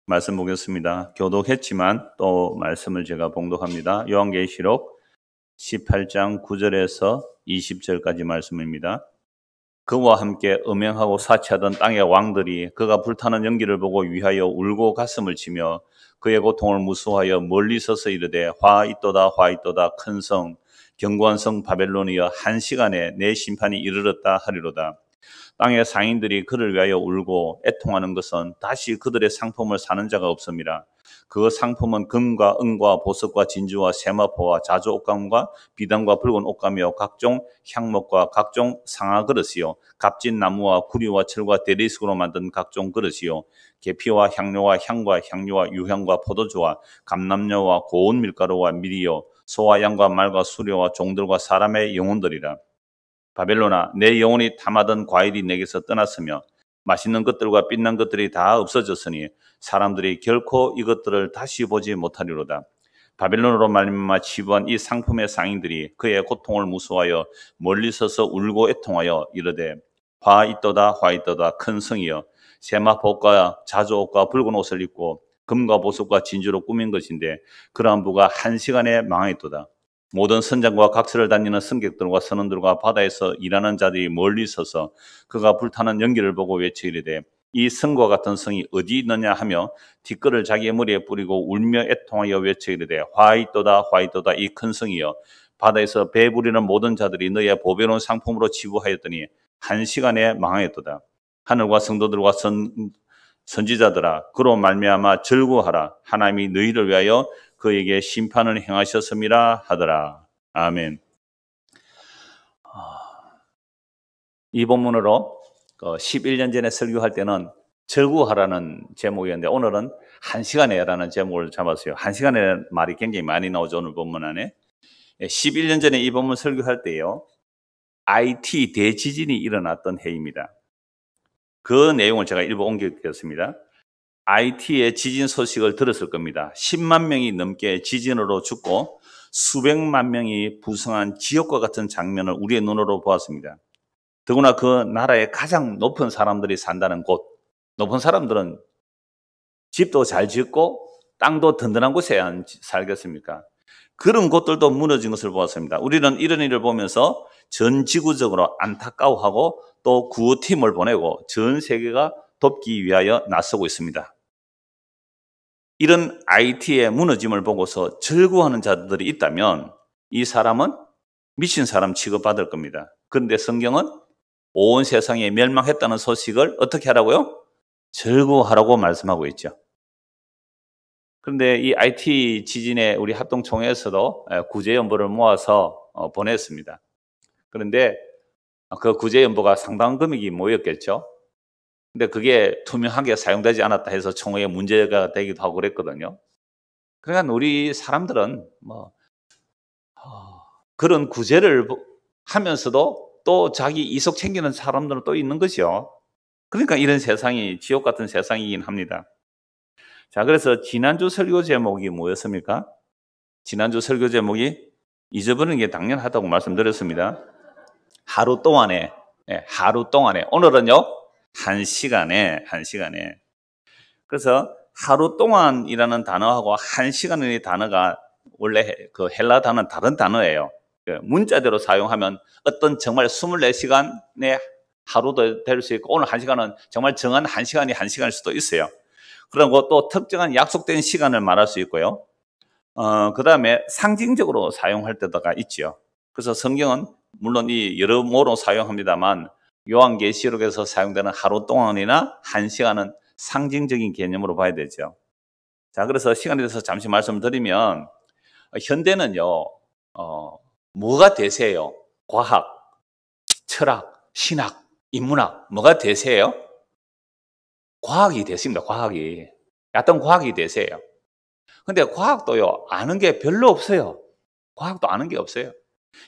말씀 보겠습니다. 교독했지만 또 말씀을 제가 봉독합니다. 요한계시록 18장 9절에서 20절까지 말씀입니다. 그와 함께 음행하고 사치하던 땅의 왕들이 그가 불타는 연기를 보고 위하여 울고 가슴을 치며 그의 고통을 무수하여 멀리 서서 이르되 화 있도다 화 있도다 큰 성 견고한 성 바벨론이여 한 시간에 내 심판이 이르렀다 하리로다. 땅의 상인들이 그를 위하여 울고 애통하는 것은 다시 그들의 상품을 사는 자가 없음이라. 그 상품은 금과 은과 보석과 진주와 세마포와 자주 옷감과 비단과 붉은 옷감이요 각종 향목과 각종 상아 그릇이요 값진 나무와 구리와 철과 대리석으로 만든 각종 그릇이요 계피와 향료와 향과 향료와 유향과 포도주와 감람료와 고운 밀가루와 밀이요 소와 양과 말과 수레와 종들과 사람의 영혼들이라. 바벨론아, 내 영혼이 탐하던 과일이 내게서 떠났으며 맛있는 것들과 빛난 것들이 다 없어졌으니 사람들이 결코 이것들을 다시 보지 못하리로다. 바벨론으로 말미암아 치부한 이 상품의 상인들이 그의 고통을 무수하여 멀리 서서 울고 애통하여 이르되 화 있도다 화 있도다 큰 성이여 세마포옷과 자주옷과 붉은 옷을 입고 금과 보석과 진주로 꾸민 것인데 그러한 부가 한 시간에 망하였도다. 모든 선장과 각처를 다니는 승객들과 선원들과 바다에서 일하는 자들이 멀리 서서 그가 불타는 연기를 보고 외쳐 이르되 이 성과 같은 성이 어디 있느냐 하며 뒷걸을 자기의 머리에 뿌리고 울며 애통하여 외쳐 이르되 화 있도다 이 큰 성이여 바다에서 배 부리는 모든 자들이 너의 보배로운 상품으로 치부하였더니 한 시간에 망하였도다. 하늘과 성도들과 선지자들아 그로 말미암아 절구하라. 하나님이 너희를 위하여 그에게 심판을 행하셨음이라 하더라. 아멘. 이 본문으로 11년 전에 설교할 때는 절구하라는 제목이었는데 오늘은 한 시간에라는 제목을 잡았어요. 한 시간에 말이 굉장히 많이 나오죠. 오늘 본문 안에. 11년 전에 이 본문 설교할 때요. IT 대지진이 일어났던 해입니다. 그 내용을 제가 일부 옮기겠습니다. IT의 지진 소식을 들었을 겁니다. 10만 명이 넘게 지진으로 죽고 수백만 명이 부상한 지옥과 같은 장면을 우리의 눈으로 보았습니다. 더구나 그 나라의 가장 높은 사람들이 산다는 곳, 높은 사람들은 집도 잘 짓고 땅도 든든한 곳에 안 살겠습니까? 그런 곳들도 무너진 것을 보았습니다. 우리는 이런 일을 보면서 전 지구적으로 안타까워하고 또 구호팀을 보내고 전 세계가 돕기 위하여 나서고 있습니다. 이런 IT의 무너짐을 보고서 절구하는 자들이 있다면 이 사람은 미친 사람 취급받을 겁니다. 그런데 성경은 온 세상에 멸망했다는 소식을 어떻게 하라고요? 절구하라고 말씀하고 있죠. 그런데 이 IT 지진에 우리 합동총회에서도 구제연보를 모아서 보냈습니다. 그런데 그 구제연보가 상당한 금액이 모였겠죠. 근데 그게 투명하게 사용되지 않았다 해서 총회에 문제가 되기도 하고 그랬거든요. 그러니까 우리 사람들은 그런 구제를 하면서도 또 자기 이속 챙기는 사람들은 또 있는 것이요. 그러니까 이런 세상이 지옥 같은 세상이긴 합니다. 자, 그래서 지난주 설교 제목이 뭐였습니까? 지난주 설교 제목이 잊어버리는 게 당연하다고 말씀드렸습니다. 하루 동안에, 오늘은요, 한 시간에. 그래서 하루 동안이라는 단어하고 한 시간이라는 단어가 원래 그 헬라 단어는 다른 단어예요. 문자대로 사용하면 어떤 정말 24시간의 하루도 될 수 있고 오늘 한 시간은 정말 정한 한 시간이 한 시간일 수도 있어요. 그리고 또 특정한 약속된 시간을 말할 수 있고요. 그 다음에 상징적으로 사용할 때가 있죠. 그래서 성경은 물론 이 여러모로 사용합니다만 요한계시록에서 사용되는 하루 동안이나 한 시간은 상징적인 개념으로 봐야 되죠. 자, 그래서 시간에 대해서 잠시 말씀드리면 현대는요, 뭐가 대세예요? 과학, 철학, 신학, 인문학, 뭐가 대세예요? 과학이 대세입니다. 과학이. 어떤 과학이 대세예요. 근데 과학도요, 아는 게 별로 없어요. 과학도 아는 게 없어요.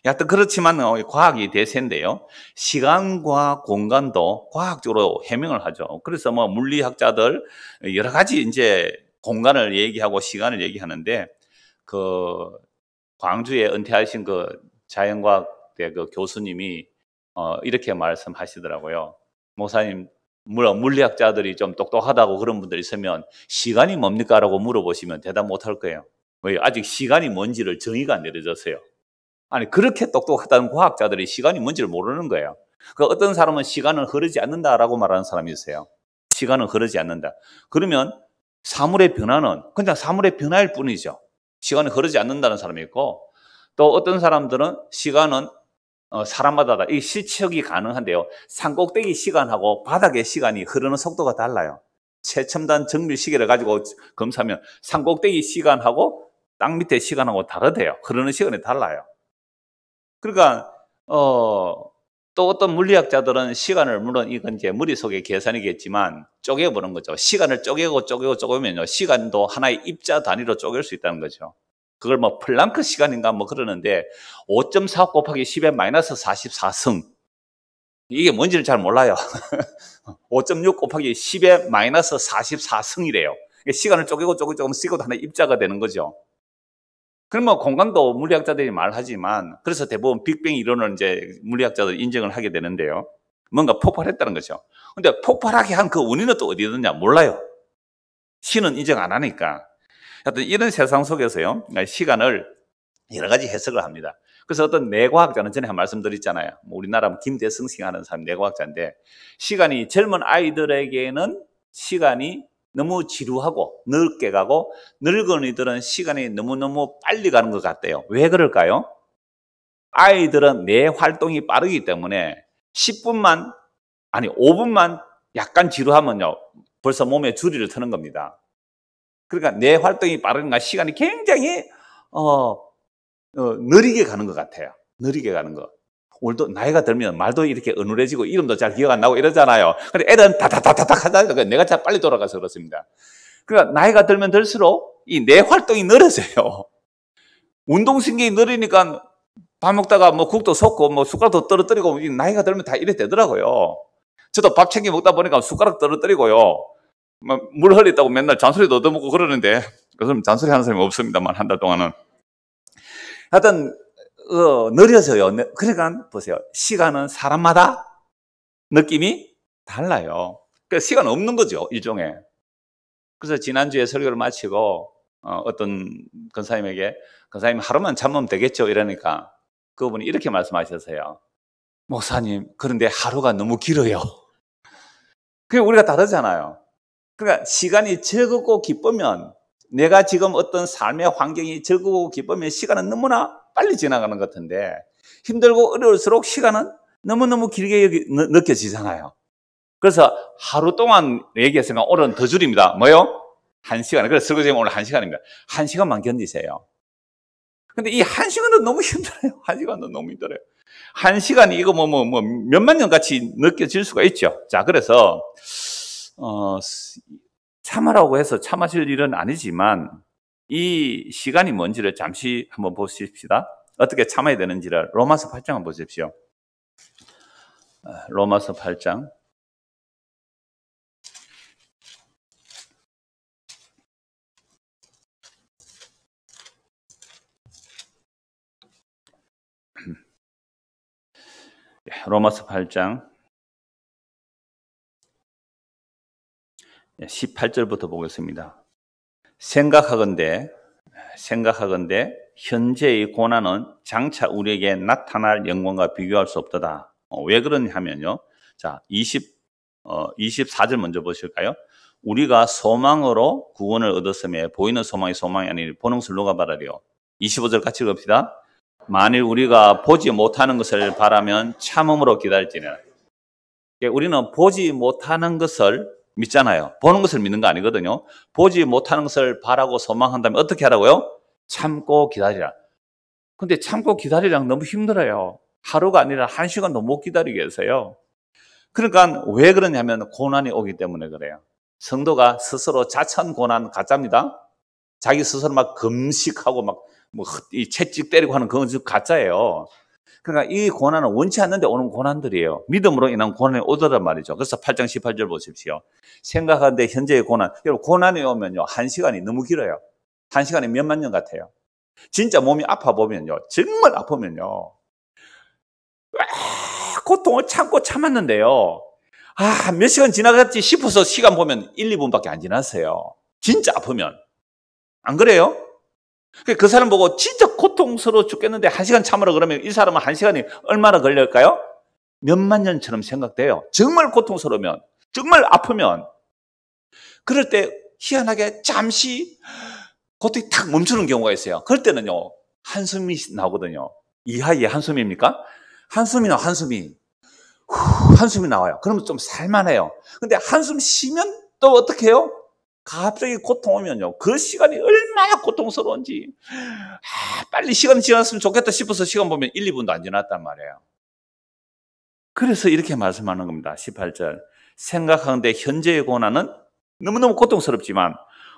여하튼 그렇지만 과학이 대세인데요. 시간과 공간도 과학적으로 해명을 하죠. 그래서 뭐 물리학자들 여러 가지 이제 공간을 얘기하고 시간을 얘기하는데 그 광주에 은퇴하신 그 자연과학대 그 교수님이 이렇게 말씀하시더라고요. 목사님, 물론 물리학자들이 좀 똑똑하다고 그런 분들 있으면 시간이 뭡니까? 라고 물어보시면 대답 못할 거예요. 왜? 아직 시간이 뭔지를 정의가 안 내려졌어요. 아니 그렇게 똑똑하다는 과학자들이 시간이 뭔지를 모르는 거예요. 그 어떤 사람은 시간은 흐르지 않는다라고 말하는 사람이 있어요. 시간은 흐르지 않는다. 그러면 사물의 변화는 그냥 사물의 변화일 뿐이죠. 시간은 흐르지 않는다는 사람이 있고 또 어떤 사람들은 시간은 사람마다 이 실측이 가능한데요. 산꼭대기 시간하고 바닥의 시간이 흐르는 속도가 달라요. 최첨단 정밀 시계를 가지고 검사하면 산꼭대기 시간하고 땅 밑에 시간하고 다르대요. 흐르는 시간이 달라요. 그러니까 또 어떤 물리학자들은 시간을 물론 이건 이제 머릿속의 계산이겠지만 쪼개보는 거죠. 시간을 쪼개면요. 시간도 하나의 입자 단위로 쪼갤 수 있다는 거죠. 그걸 뭐 플랑크 시간인가 뭐 그러는데 5.4 곱하기 10의 마이너스 44승 이게 뭔지를 잘 몰라요. 5.6 곱하기 10의 마이너스 44승이래요. 시간을 쪼개고 쓰고도 하나의 입자가 되는 거죠. 그러면 공간도 물리학자들이 말하지만 그래서 대부분 빅뱅 이론을 이제 물리학자들이 인정을 하게 되는데요. 뭔가 폭발했다는 거죠. 근데 폭발하게 한 그 원인은 또 어디 있느냐 몰라요. 신은 인정 안 하니까. 하여튼 이런 세상 속에서요. 시간을 여러 가지 해석을 합니다. 그래서 어떤 뇌과학자는 전에 한 말씀드렸잖아요. 우리나라 김대성 씨 하는 사람 뇌과학자인데 시간이 젊은 아이들에게는 시간이 너무 지루하고 늦게 가고 늙은이들은 시간이 너무너무 빨리 가는 것 같대요. 왜 그럴까요? 아이들은 뇌 활동이 빠르기 때문에 10분만 아니 5분만 약간 지루하면요. 벌써 몸에 주리를 트는 겁니다. 그러니까 뇌 활동이 빠르니까 시간이 굉장히 느리게 가는 것 같아요. 느리게 가는 거. 오늘도 나이가 들면 말도 이렇게 어눌해지고 이름도 잘 기억 안 나고 이러잖아요. 근데 애들은 다다다닥 하다가 내가 잘 빨리 돌아가서 그렇습니다. 그러니까 나이가 들면 들수록 이 뇌 활동이 늘어져요. 운동신경이 느리니까 밥 먹다가 뭐 국도 쏟고 뭐 숟가락도 떨어뜨리고 나이가 들면 다 이래 되더라고요. 저도 밥 챙겨 먹다 보니까 숟가락 떨어뜨리고요. 물 흘렸다고 맨날 잔소리도 얻어먹고 그러는데 그럼 잔소리 하는 사람이 없습니다만 한 달 동안은. 하여튼 느려져요. 그러니까 보세요. 시간은 사람마다 느낌이 달라요. 그러니까 시간 없는 거죠. 일종의. 그래서 지난주에 설교를 마치고 어떤 권사님에게 권사님 하루만 참으면 되겠죠 이러니까 그분이 이렇게 말씀하셨어요. 목사님 그런데 하루가 너무 길어요. 그게 우리가 다르잖아요. 그러니까 시간이 즐겁고 기쁘면 내가 지금 어떤 삶의 환경이 즐겁고 기쁘면 시간은 너무나 빨리 지나가는 것 같은데 힘들고 어려울수록 시간은 너무너무 길게 느껴지잖아요. 그래서 하루 동안 얘기했으니까 오늘은 더 줄입니다. 뭐요? 1시간. 그래서 설교제가 오늘 1시간입니다. 1시간만 견디세요. 근데 이 1시간도 너무 힘들어요. 1시간도 너무 힘들어요. 1시간이 이거 몇만 년 같이 느껴질 수가 있죠. 자, 그래서 참으라고 해서 참으실 일은 아니지만 이 시간이 뭔지를 잠시 한번 보십시다. 어떻게 참아야 되는지를 로마서 8장 한번 보십시오. 로마서 8장. 로마서 8장 18절부터 보겠습니다. 생각하건대 현재의 고난은 장차 우리에게 나타날 영광과 비교할 수 없도다. 왜 그러냐면요. 자, 24절 먼저 보실까요? 우리가 소망으로 구원을 얻었음에 보이는 소망이 소망이 아니니 보는 것을 누가 바라리요. 25절 같이 읽읍시다. 만일 우리가 보지 못하는 것을 바라면 참음으로 기다릴지니라. 우리는 보지 못하는 것을 믿잖아요. 보는 것을 믿는 거 아니거든요. 보지 못하는 것을 바라고 소망한다면 어떻게 하라고요? 참고 기다리라. 근데 참고 기다리랑 너무 힘들어요. 하루가 아니라 1시간도 못 기다리겠어요. 그러니까 왜 그러냐면 고난이 오기 때문에 그래요. 성도가 스스로 자천 고난 가짜입니다. 자기 스스로 막 금식하고 막 이 채찍 때리고 하는 그건 가짜예요. 그러니까 이 고난은 원치 않는데 오는 고난들이에요. 믿음으로 인한 고난이 오더란 말이죠. 그래서 8장 18절 보십시오. 생각하는데 현재의 고난. 여러분 고난이 오면요. 1시간이 너무 길어요. 1시간이 몇만 년 같아요. 진짜 몸이 아파 보면요. 정말 아프면요. 고통을 참고 참았는데요. 몇 시간 지나갔지 싶어서 시간 보면 1, 2분밖에 안 지났어요. 진짜 아프면. 안 그래요? 그 사람 보고 진짜 고통스러워 죽겠는데 1시간 참으라 그러면 이 사람은 1시간이 얼마나 걸릴까요? 몇만 년처럼 생각돼요. 정말 고통스러우면, 정말 아프면. 그럴 때 희한하게 잠시 고통이 탁 멈추는 경우가 있어요. 그럴 때는요, 한숨이 나오거든요. 이하의 한숨입니까? 한숨이 나와, 한숨이. 한숨이 나와요. 그러면 좀 살만해요. 근데 한숨 쉬면 또 어떻게 해요? 갑자기 고통 오면요. 그 시간이 얼마나 고통스러운지. 빨리 시간이 지났으면 좋겠다 싶어서 시간 보면 1, 2분도 안 지났단 말이에요. 그래서 이렇게 말씀하는 겁니다. 18절. 생각하는데 현재의 고난은 너무너무 고통스럽지만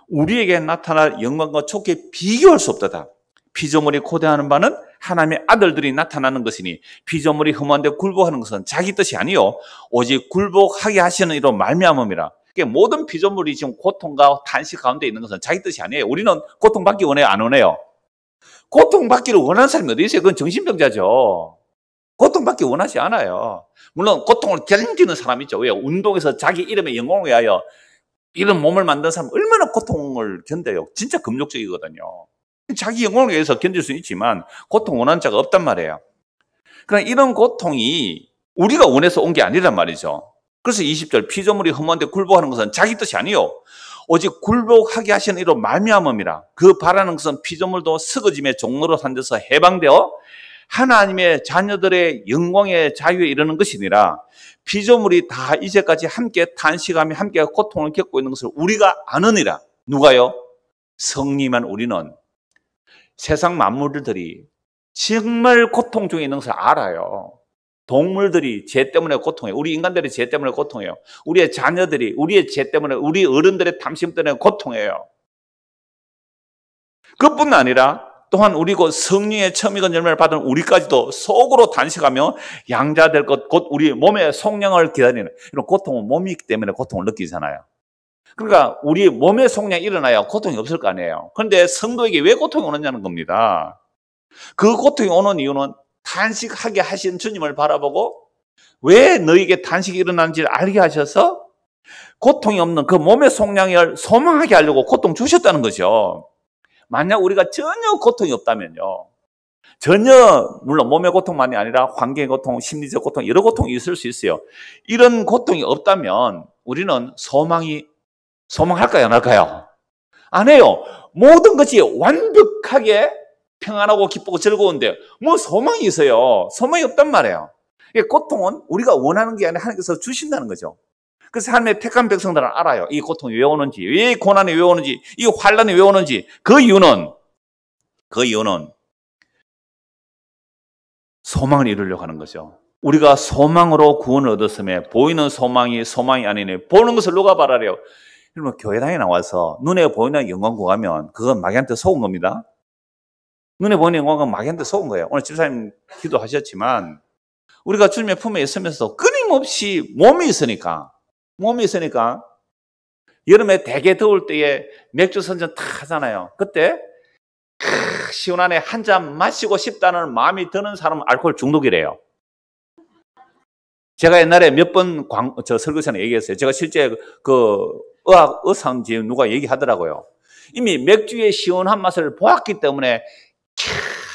우리에게 나타날 영광과 촉기에 비교할 수 없다. 피조물이 고대하는 바는 하나님의 아들들이 나타나는 것이니 피조물이 흠한데 굴복하는 것은 자기 뜻이 아니요 오직 굴복하게 하시는 이로 말미암음이라. 모든 피조물이 지금 고통과 탄식 가운데 있는 것은 자기 뜻이 아니에요. 우리는 고통받기 원해요? 안 원해요? 고통받기를 원하는 사람이 어디 있어요? 그건 정신병자죠. 고통받기 원하지 않아요. 물론 고통을 견디는 사람이 있죠. 왜요? 운동에서 자기 이름의 영광을 위하여 이런 몸을 만든 사람 얼마나 고통을 견뎌요. 진짜 금욕적이거든요. 자기 영광을 위해서 견딜 수 있지만 고통 원하는 자가 없단 말이에요. 그러나 이런 고통이 우리가 원해서 온 게 아니란 말이죠. 그래서 20절 피조물이 흠한데 굴복하는 것은 자기 뜻이 아니요 오직 굴복하게 하시는 이로 말미암음이라. 그 바라는 것은 피조물도 썩어짐의 종로로 산 데서 해방되어 하나님의 자녀들의 영광의 자유에 이르는 것이니라. 피조물이 다 이제까지 함께 탄식하며 함께 고통을 겪고 있는 것을 우리가 아느니라. 누가요? 성리만 우리는 세상 만물들이 정말 고통 중에 있는 것을 알아요. 동물들이 죄 때문에 고통해요. 우리 인간들이 죄 때문에 고통해요. 우리의 자녀들이 우리의 죄 때문에, 우리 어른들의 탐심 때문에 고통해요. 그뿐 아니라 또한 우리 곧 성령의 처음이건 열매를 받은 우리까지도 속으로 단식하며 양자될 것, 곧 우리 몸의 속량을 기다리는 이런 고통은 몸이 있기 때문에 고통을 느끼잖아요. 그러니까 우리 몸의 속량이 일어나야 고통이 없을 거 아니에요. 그런데 성도에게 왜 고통이 오느냐는 겁니다. 그 고통이 오는 이유는 탄식하게 하신 주님을 바라보고 왜 너에게 탄식이 일어나는지를 알게 하셔서 고통이 없는 그 몸의 속량을 소망하게 하려고 고통 주셨다는 거죠. 만약 우리가 전혀 고통이 없다면요. 전혀 물론 몸의 고통만이 아니라 환경의 고통, 심리적 고통, 여러 고통이 있을 수 있어요. 이런 고통이 없다면 우리는 소망할까요? 안 할까요? 안 해요. 모든 것이 완벽하게 평안하고 기쁘고 즐거운데 뭐 소망이 있어요. 소망이 없단 말이에요. 고통은 우리가 원하는 게 아니라 하나님께서 주신다는 거죠. 그래서 하나님의 택한 백성들은 알아요. 이 고통이 왜 오는지, 이 고난이 왜 오는지, 이 환란이 왜 오는지. 그 이유는 소망을 이루려고 하는 거죠. 우리가 소망으로 구원을 얻었음에 보이는 소망이 아니네. 보는 것을 누가 바라래요? 여러분 교회당에 나와서 눈에 보이는 영광 구하면 그건 마귀한테 속은 겁니다. 눈에 보이는 영광은 마귀한테 속은 거예요. 오늘 집사님 기도하셨지만 우리가 주님의 품에 있으면서 끊임없이 몸이 있으니까 여름에 되게 더울 때에 맥주 선전 탁 하잖아요. 그때 시원하네 한 잔 마시고 싶다는 마음이 드는 사람은 알코올 중독이래요. 제가 옛날에 몇 번 설교전에 얘기했어요. 제가 실제 의사인지 누가 얘기하더라고요. 이미 맥주의 시원한 맛을 보았기 때문에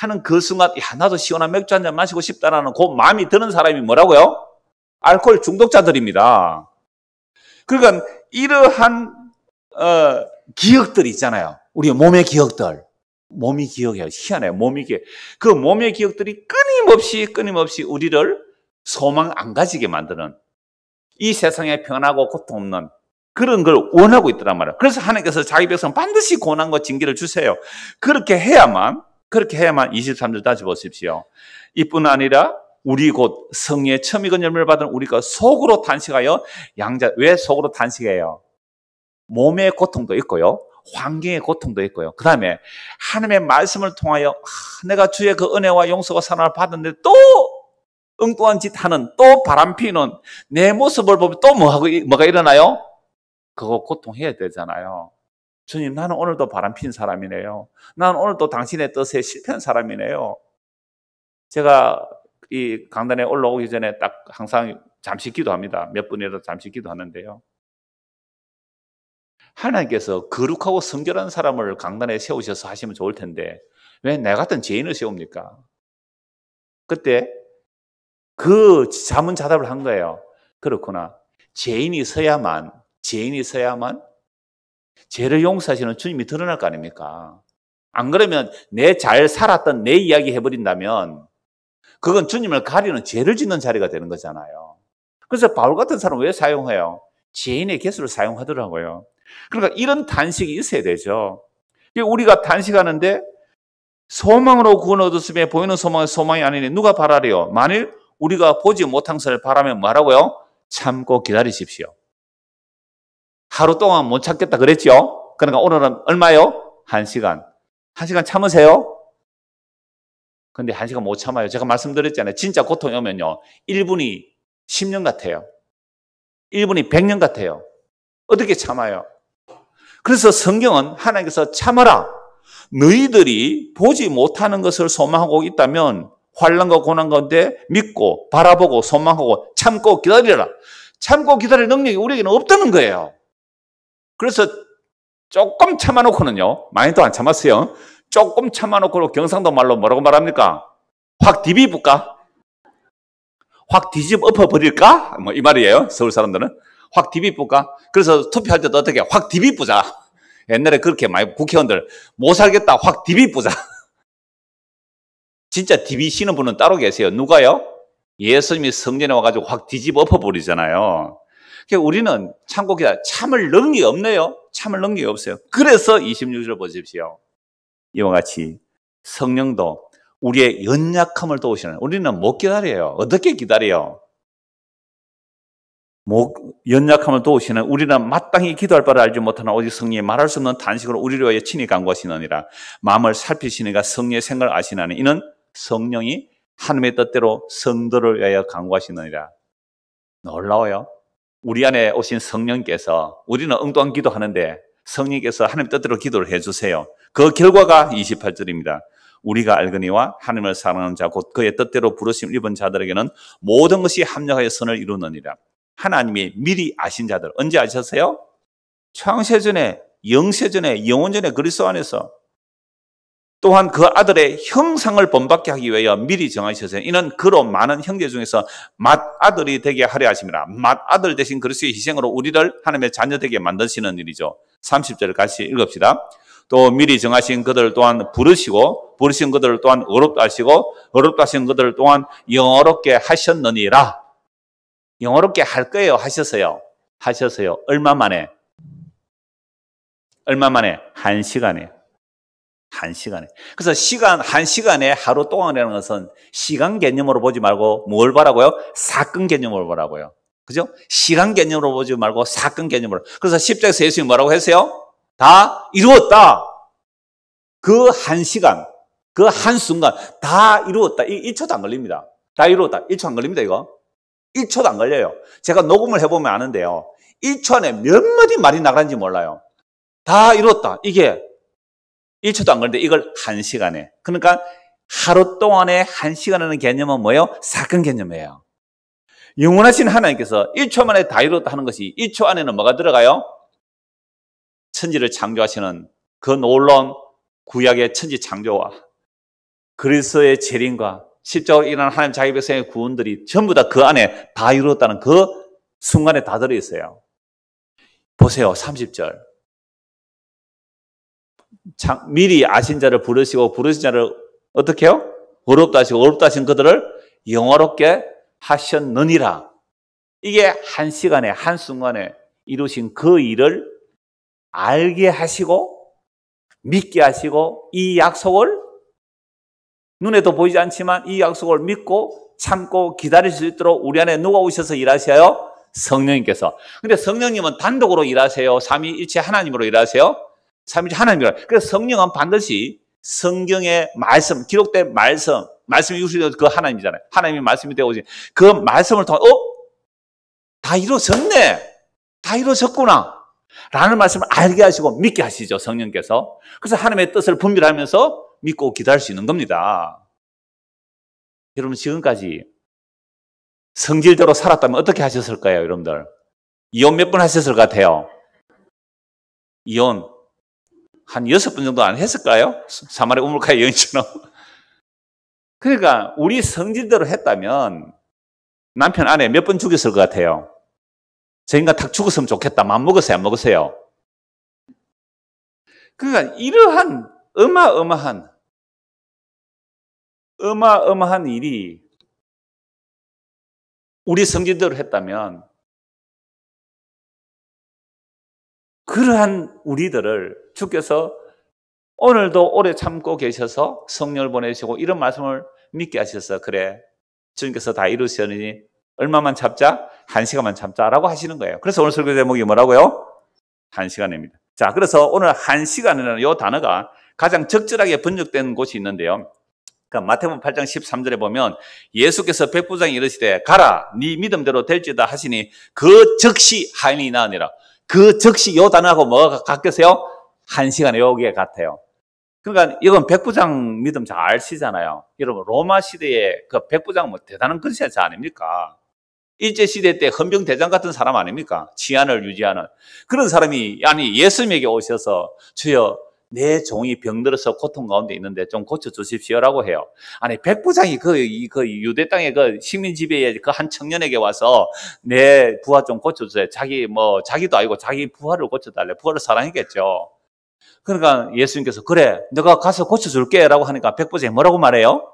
하는 그 순간, 나도 시원한 맥주 한 잔 마시고 싶다라는 그 마음이 드는 사람이 뭐라고요? 알코올 중독자들입니다. 그러니까 이러한 기억들이 있잖아요. 우리 몸의 기억들. 몸이 기억해요. 희한해요. 몸이 기억. 그 몸의 기억들이 끊임없이 우리를 소망 안 가지게 만드는 이 세상에 평안하고 고통 없는 그런 걸 원하고 있더란 말이에요. 그래서 하나님께서 자기 백성 반드시 고난과 징계를 주세요. 그렇게 해야만 23절 다시 보십시오. 이뿐 아니라 우리 곧 성령의 처음이건 열매를 받은 우리가 속으로 탄식하여 왜 속으로 탄식해요? 몸의 고통도 있고요. 환경의 고통도 있고요. 그 다음에 하나님의 말씀을 통하여 내가 주의 그 은혜와 용서가 사랑을 받았는데 또 엉뚱한 짓 하는, 또 바람피는 내 모습을 보면 또 뭐가 일어나요? 그거 고통해야 되잖아요. 주님, 나는 오늘도 바람핀 사람이네요. 나는 오늘도 당신의 뜻에 실패한 사람이네요. 제가 이 강단에 올라오기 전에 딱 항상 잠시 기도합니다. 몇 분이라도 잠시 기도하는데요. 하나님께서 거룩하고 성결한 사람을 강단에 세우셔서 하시면 좋을 텐데 왜 나 같은 죄인을 세웁니까? 그때 그 자문자답을 한 거예요. 그렇구나. 죄인이 서야만 죄를 용서하시는 주님이 드러날 거 아닙니까? 안 그러면 내 잘 살았던 내 이야기 해버린다면 그건 주님을 가리는 죄를 짓는 자리가 되는 거잖아요. 그래서 바울 같은 사람은 왜 사용해요? 죄인의 개수를 사용하더라고요. 그러니까 이런 단식이 있어야 되죠. 우리가 단식하는데 소망으로 구원 얻었으며 보이는 소망은 소망이 아니니 누가 바라리요? 만일 우리가 보지 못한 것을 바라면 뭐라고요? 참고 기다리십시오. 하루 동안 못 참겠다 그랬죠? 그러니까 오늘은 얼마요? 1시간. 1시간 참으세요? 근데 1시간 못 참아요. 제가 말씀드렸잖아요. 진짜 고통이 오면요. 1분이 10년 같아요. 1분이 100년 같아요. 어떻게 참아요? 그래서 성경은 하나님께서 참아라. 너희들이 보지 못하는 것을 소망하고 있다면 환난과 고난 가운데 믿고 바라보고 소망하고 참고 기다리라. 참고 기다릴 능력이 우리에게는 없다는 거예요. 그래서 조금 참아놓고는요. 많이도 안 참았어요. 조금 참아놓고 경상도 말로 뭐라고 말합니까? 확 디비볼까? 확 뒤집어 엎어버릴까? 뭐 이 말이에요. 서울 사람들은. 확 디비볼까? 그래서 투표할 때도 어떻게 확 디비보자. 옛날에 그렇게 많이 국회의원들 못 살겠다 확 디비보자. 진짜 디비시는 분은 따로 계세요. 누가요? 예수님이 성전에 와가지고 확 뒤집어 엎어버리잖아요. 그러니까 우리는 참고 기다려. 참을 능력이 없네요. 참을 능력이 없어요. 그래서 26절 보십시오. 이와 같이 성령도 우리의 연약함을 도우시는, 우리는 못 기다려요. 어떻게 기다려요? 연약함을 도우시는, 우리는 마땅히 기도할 바를 알지 못하나 오직 성령이 말할 수 없는 단식으로 우리를 위하여 친히 간구하시느니라. 마음을 살피시니가 성령의 생각을 아시나니 이는 성령이 하나님의 뜻대로 성도를 위하여 간구하시느니라. 놀라워요. 우리 안에 오신 성령께서, 우리는 엉뚱한 기도하는데 성령께서 하나님 뜻대로 기도를 해주세요. 그 결과가 28절입니다. 우리가 알거니와 하나님을 사랑하는 자 곧 그의 뜻대로 부르심 입은 자들에게는 모든 것이 합력하여 선을 이루느니라. 하나님이 미리 아신 자들, 언제 아셨어요? 창세전에, 영세전에, 영원전에 그리스도 안에서, 또한 그 아들의 형상을 본받게 하기 위하여 미리 정하셨어요. 이는 그로 많은 형제 중에서 맏아들이 되게 하려 하심이라. 맏아들 대신 그리스도의 희생으로 우리를 하나님의 자녀 되게 만드시는 일이죠. 30절 같이 읽읍시다. 또 미리 정하신 그들 또한 부르시고 부르신 그들 또한 어렵다 하시고 어렵다 하신 그들 또한 영어롭게 하셨느니라. 영어롭게 할 거예요? 하셨어요? 하셨어요. 얼마 만에? 얼마 만에? 1시간에. 1시간에. 그래서 시간, 1시간에 하루 동안이라는 것은 시간 개념으로 보지 말고 뭘 보라고요? 사건 개념으로 보라고요. 그죠? 시간 개념으로 보지 말고 사건 개념으로. 그래서 십자가에서 예수님이 뭐라고 했어요? 다 이루었다. 그 1시간, 그 한순간 다 이루었다. 1초도 안 걸립니다. 다 이루었다. 1초 안 걸립니다, 이거. 1초도 안 걸려요. 제가 녹음을 해보면 아는데요. 1초 안에 몇 마디 말이 나가는지 몰라요. 다 이루었다. 이게 1초도 안 걸리는데 이걸 1시간에. 그러니까 하루 동안에 1시간이라는 개념은 뭐예요? 사건 개념이에요. 영원하신 하나님께서 1초 만에 다 이루었다 하는 것이 1초 안에는 뭐가 들어가요? 천지를 창조하시는 그 놀라운 구약의 천지 창조와 그리스도의 재림과 십자가로 일어난 하나님 자기 백성의 구원들이 전부 다 그 안에 다 이루었다는 그 순간에 다 들어있어요. 보세요. 30절. 미리 아신 자를 부르시고 부르신 자를 어떻게 해요? 어렵다 하시고 어렵다 하신 그들을 영화롭게 하셨느니라. 이게 1시간에 한순간에 이루신 그 일을 알게 하시고 믿게 하시고 이 약속을 눈에도 보이지 않지만 이 약속을 믿고 참고 기다릴 수 있도록 우리 안에 누가 오셔서 일하셔요? 성령님께서. 근데 성령님은 단독으로 일하세요? 삼위일체 하나님으로 일하세요? 삼위일체 하나님으로. 그래서 성령은 반드시 성경의 말씀, 기록된 말씀이 이루어진 그 하나님이잖아요. 하나님이 말씀이 되어 오신 그 말씀을 통해 다 이루어졌네. 다 이루어졌구나. 라는 말씀을 알게 하시고 믿게 하시죠, 성령께서. 그래서 하나님의 뜻을 분별하면서 믿고 기다릴 수 있는 겁니다. 여러분 지금까지 성질대로 살았다면 어떻게 하셨을까요, 여러분들? 이혼 몇 번 하셨을 것 같아요? 이혼 한 6번 정도 안 했을까요? 사마리 우물가의 여인처럼. 그러니까 우리 성질대로 했다면 남편 아내 몇 번 죽였을 것 같아요? 저 인간 탁 죽었으면 좋겠다. 마음 먹으세요, 안 먹으세요? 그러니까 이러한 어마어마한 일이 우리 성질대로 했다면 그러한 우리들을 주께서 오늘도 오래 참고 계셔서 성령을 보내시고 이런 말씀을 믿게 하셔서 그래 주님께서 다 이루시니 얼마만 참자? 1시간만 참자라고 하시는 거예요. 그래서 오늘 설교 제목이 뭐라고요? 1시간입니다. 자, 그래서 오늘 1시간이라는 이 단어가 가장 적절하게 번역된 곳이 있는데요. 그러니까 마태복음 8장 13절에 보면 예수께서 백부장이 이르시되 가라 네 믿음대로 될지다 하시니 그 즉시 하인이 나으니라. 그 즉시 이 단어하고 뭐가 같겠어요? 1시간에 여기에 같아요. 그러니까 이건 백부장 믿음 잘 아시잖아요. 여러분 로마 시대에 그 백부장 뭐 대단한 근세자 아닙니까? 일제시대 때 헌병대장 같은 사람 아닙니까? 치안을 유지하는 그런 사람이 아니 예수님에게 오셔서 주여 내 종이 병들어서 고통 가운데 있는데 좀 고쳐주십시오라고 해요. 아니 백부장이 그 유대 땅의 그 식민 지배의 그 한 청년에게 와서 내 부하 좀 고쳐주세요. 자기도 아니고 자기 부하를 고쳐달래. 부하를 사랑했겠죠. 그러니까 예수님께서 그래 내가 가서 고쳐줄게 라고 하니까 백부장이 뭐라고 말해요?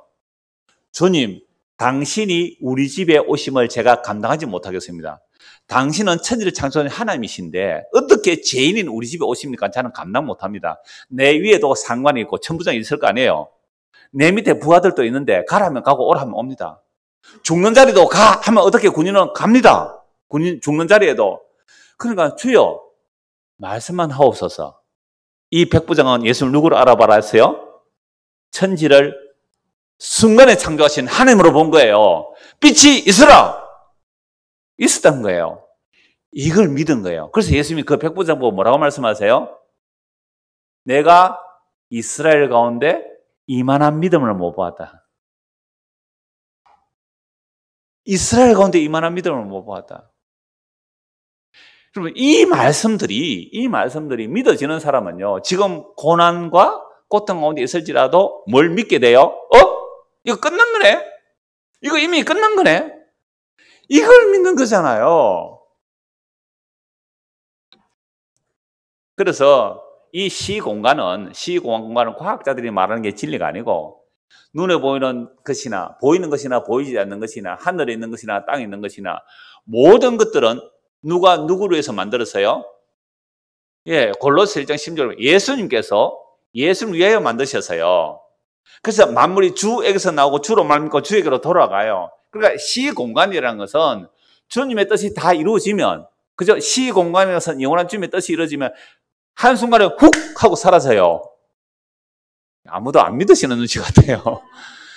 주님 당신이 우리 집에 오심을 제가 감당하지 못하겠습니다. 당신은 천지를 창조한 하나님이신데 어떻게 죄인인 우리 집에 오십니까? 저는 감당 못합니다. 내 위에도 상관이 있고 천부장이 있을 거 아니에요. 내 밑에 부하들도 있는데 가라면 가고 오라면 옵니다. 죽는 자리도 가 하면 어떻게 군인은 갑니다. 군인 죽는 자리에도. 그러니까 주여 말씀만 하옵소서. 이 백부장은 예수를 누구로 알아봐라 했어요? 천지를 순간에 창조하신 하나님으로 본 거예요. 빛이 있으라! 있었던 거예요. 이걸 믿은 거예요. 그래서 예수님이 그 백부장 보고 뭐라고 말씀하세요? 내가 이스라엘 가운데 이만한 믿음을 못 보았다. 이스라엘 가운데 이만한 믿음을 못 보았다. 그러면 이 말씀들이 믿어지는 사람은요, 지금 고난과 고통 가운데 있을지라도 뭘 믿게 돼요? 이거 끝난 거네? 이거 이미 끝난 거네? 이걸 믿는 거잖아요. 그래서 이 시공간은 과학자들이 말하는 게 진리가 아니고 눈에 보이는 것이나 보이지 않는 것이나 하늘에 있는 것이나 땅에 있는 것이나 모든 것들은 누가 누구를 위해서 만들었어요? 예, 골로새 1장 10절 예수님께서 예수를 위하여 만드셔서요. 그래서 만물이 주에게서 나오고 주로 말미암고 주에게로 돌아가요. 그러니까 시공간이라는 것은 주님의 뜻이 다 이루어지면 그죠? 시공간이라는 것은 영원한 주님의 뜻이 이루어지면 한순간에 훅 하고 사라져요. 아무도 안 믿으시는 눈치 같아요.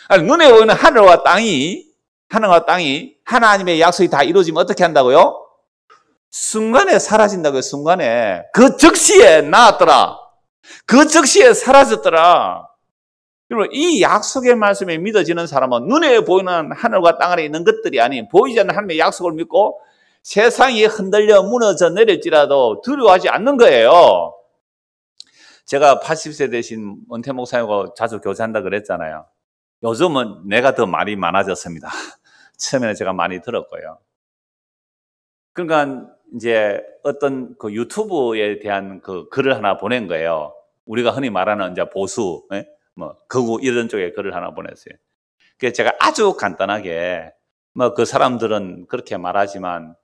아니, 눈에 보이는 하늘과 땅이 하나님의 약속이 다 이루어지면 어떻게 한다고요? 순간에 사라진다고요. 순간에. 그 즉시에 나았더라. 그 즉시에 사라졌더라. 그러면 이 약속의 말씀에 믿어지는 사람은 눈에 보이는 하늘과 땅 안에 있는 것들이 아닌 보이지 않는 하나님의 약속을 믿고 세상이 흔들려 무너져 내릴지라도 두려워하지 않는 거예요. 제가 80세 되신 은퇴 목사님하고 자주 교제한다 그랬잖아요. 요즘은 내가 더 말이 많아졌습니다. 처음에는 제가 많이 들었고요. 그러니까 이제 어떤 그 유튜브에 대한 그 글을 하나 보낸 거예요. 우리가 흔히 말하는 이제 보수, 거구 이런 쪽에 글을 하나 보냈어요. 그래서 제가 아주 간단하게 그 사람들은 그렇게 말하지만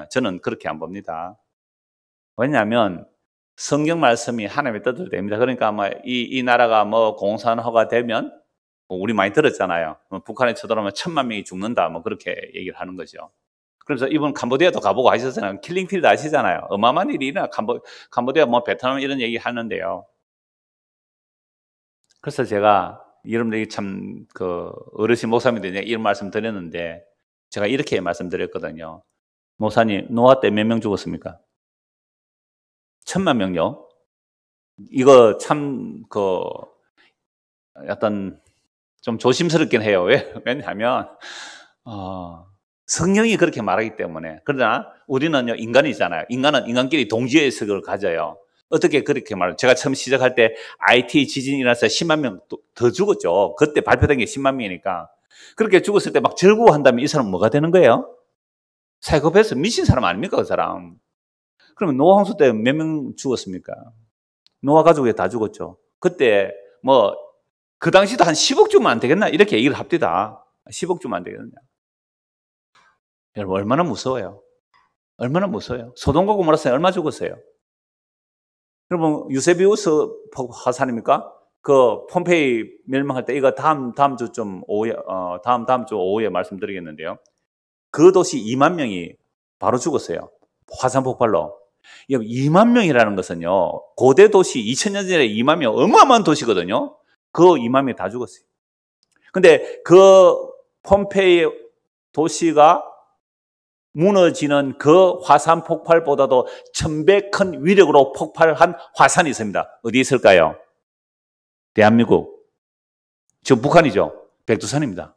저는 그렇게 안 봅니다. 왜냐하면 성경 말씀이 하나님의 뜻대로 됩니다. 그러니까 아마 이 나라가 공산화가 되면 우리 많이 들었잖아요. 북한에 쳐들어오면 1000만 명이 죽는다. 그렇게 얘기를 하는 거죠. 그래서 이분 캄보디아도 가보고 하셨잖아요. 킬링필드 아시잖아요. 어마어마한 일이 일어나. 캄보디아 베트남 이런 얘기 하는데요. 그래서 제가 여러분들이 참 어르신 목사님들이 이런 말씀 드렸는데 제가 이렇게 말씀드렸거든요. 목사님 노아 때 몇 명 죽었습니까? 1000만 명요. 이거 참 어떤 좀 조심스럽긴 해요. 왜냐하면 성령이 그렇게 말하기 때문에. 그러나 우리는요, 인간이잖아요. 인간은 인간끼리 동지의식을 가져요. 어떻게 그렇게 말해요? 제가 처음 시작할 때 IT 지진이 일어나서 10만 명 더 죽었죠. 그때 발표된 게 10만 명이니까. 그렇게 죽었을 때 막 절구한다면 이 사람은 뭐가 되는 거예요? 사이코패스, 미친 사람 아닙니까, 그 사람? 그러면 노아 홍수 때 몇 명 죽었습니까? 노아 가족이 다 죽었죠. 그때 그 당시도 한 10억 주면 안 되겠나? 이렇게 얘기를 합디다. 10억 주면 안 되겠냐? 여러분, 얼마나 무서워요? 얼마나 무서워요? 소돔과 고모라에 얼마 죽었어요? 여러분, 유세비우스 화산입니까? 그 폼페이 멸망할 때 이거 다음 주 오후에 말씀드리겠는데요. 그 도시 2만 명이 바로 죽었어요. 화산 폭발로. 2만 명이라는 것은요, 고대 도시 2000년 전에 2만 명, 어마어마한 도시거든요. 그 2만 명이 다 죽었어요. 근데 그 폼페이 도시가 무너지는 그 화산 폭발보다도 1000배 큰 위력으로 폭발한 화산이 있습니다. 어디 있을까요? 대한민국. 지금 북한이죠. 백두산입니다.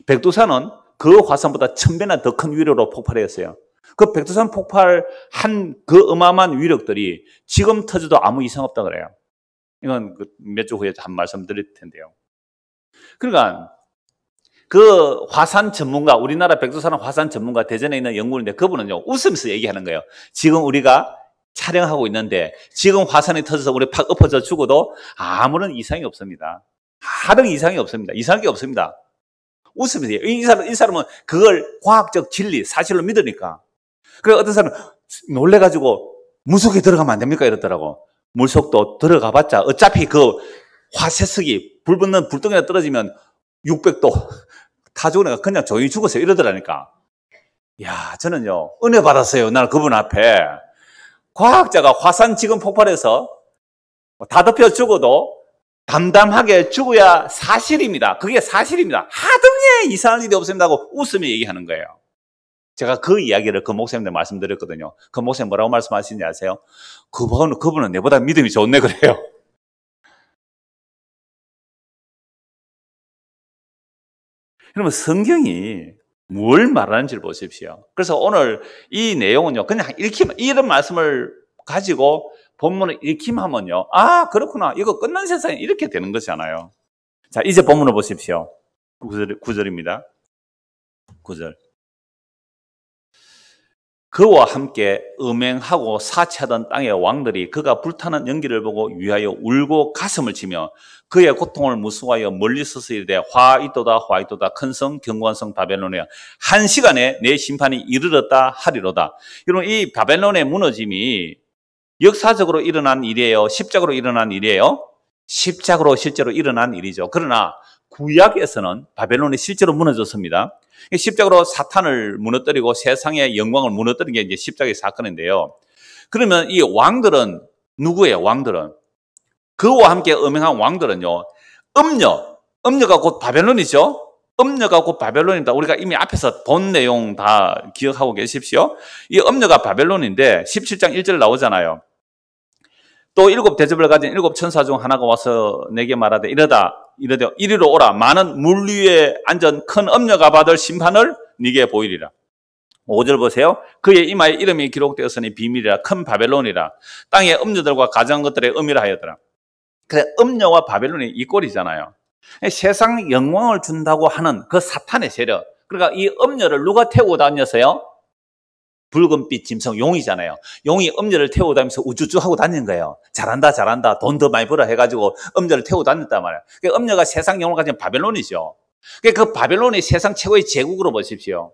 백두산은 그 화산보다 1000배나 더 큰 위력으로 폭발했어요. 그 백두산 폭발한 그 어마어마한 위력들이 지금 터져도 아무 이상 없다 그래요. 이건 몇 주 후에 한 말씀 드릴 텐데요. 그러니까 그 화산 전문가, 우리나라 백두산은 화산 전문가 대전에 있는 연구원인데 그분은요, 웃으면서 얘기하는 거예요. 지금 우리가 촬영하고 있는데 지금 화산이 터져서 우리 팍 엎어져 죽어도 아무런 이상이 없습니다. 아무런 이상이 없습니다. 이상한 게 없습니다. 웃으면서 이 사람은 그걸 과학적 진리, 사실로 믿으니까. 그래서 어떤 사람은 놀래가지고 물속에 들어가면 안 됩니까? 이러더라고. 물속도 들어가봤자 어차피 그 화쇄석이 불 붙는 불덩이가 떨어지면 600도 타 죽으니까 그냥 조용히 죽었어요. 이러더라니까. 야, 저는요, 은혜 받았어요. 날 그분 앞에. 과학자가 화산 지금 폭발해서 다 덮여 죽어도 담담하게 죽어야 사실입니다. 그게 사실입니다. 하등에 이상한 일이 없습니다고 웃으며 얘기하는 거예요. 제가 그 이야기를 그 목사님한테 말씀드렸거든요. 그 목사님 뭐라고 말씀하시는지 아세요? 그분은 내보다 믿음이 좋네 그래요. 여러분, 성경이 뭘 말하는지를 보십시오. 그래서 오늘 이 내용은요, 그냥 이런 말씀을 가지고 본문을 읽기만 하면요, 아, 그렇구나. 이거 끝난 세상에 이렇게 되는 거잖아요. 자, 이제 본문을 보십시오. 9절입니다. 9절. 그와 함께 음행하고 사치하던 땅의 왕들이 그가 불타는 연기를 보고 위하여 울고 가슴을 치며 그의 고통을 무수하여 멀리 서서 이르되 화이도다 화이도다 큰 성 견고한 성 바벨론이여 한 시간에 내 심판이 이르렀다 하리로다. 여러분, 이 바벨론의 무너짐이 역사적으로 일어난 일이에요? 십자가로 일어난 일이에요? 십자가로 실제로 일어난 일이죠. 그러나 구약에서는 바벨론이 실제로 무너졌습니다. 십자가로 사탄을 무너뜨리고 세상의 영광을 무너뜨린 게 이제 십자가의 사건인데요. 그러면 이 왕들은 누구예요? 왕들은 그와 함께 음행한 왕들은요, 음녀가 곧 바벨론이죠. 음녀가 곧 바벨론입니다. 우리가 이미 앞에서 본 내용 다 기억하고 계십시오. 이 음녀가 바벨론인데 17장 1절 나오잖아요. 또 7 대접을 가진 7 천사 중 하나가 와서 내게 말하되 이르되 이리로 오라. 많은 물 위에 앉은 큰 음녀가 받을 심판을 네게 보이리라. 5절 보세요. 그의 이마에 이름이 기록되었으니 비밀이라 큰 바벨론이라 땅의 음녀들과 가장 것들의 음이라 하였더라. 그래, 음녀와 바벨론이 이 꼴이잖아요. 세상 영광을 준다고 하는 그 사탄의 세력. 그러니까 이 음녀를 누가 태우고 다녔어요? 붉은빛 짐승 용이잖아요. 용이 음녀를 태우고 다니면서 우쭈쭈 하고 다니는 거예요. 잘한다 돈 더 많이 벌어 해가지고 음녀를 태우고 다녔단 말이에요. 그러니까 음녀가 세상 영광을 가진 바벨론이죠. 그러니까 그 바벨론이 세상 최고의 제국으로 보십시오.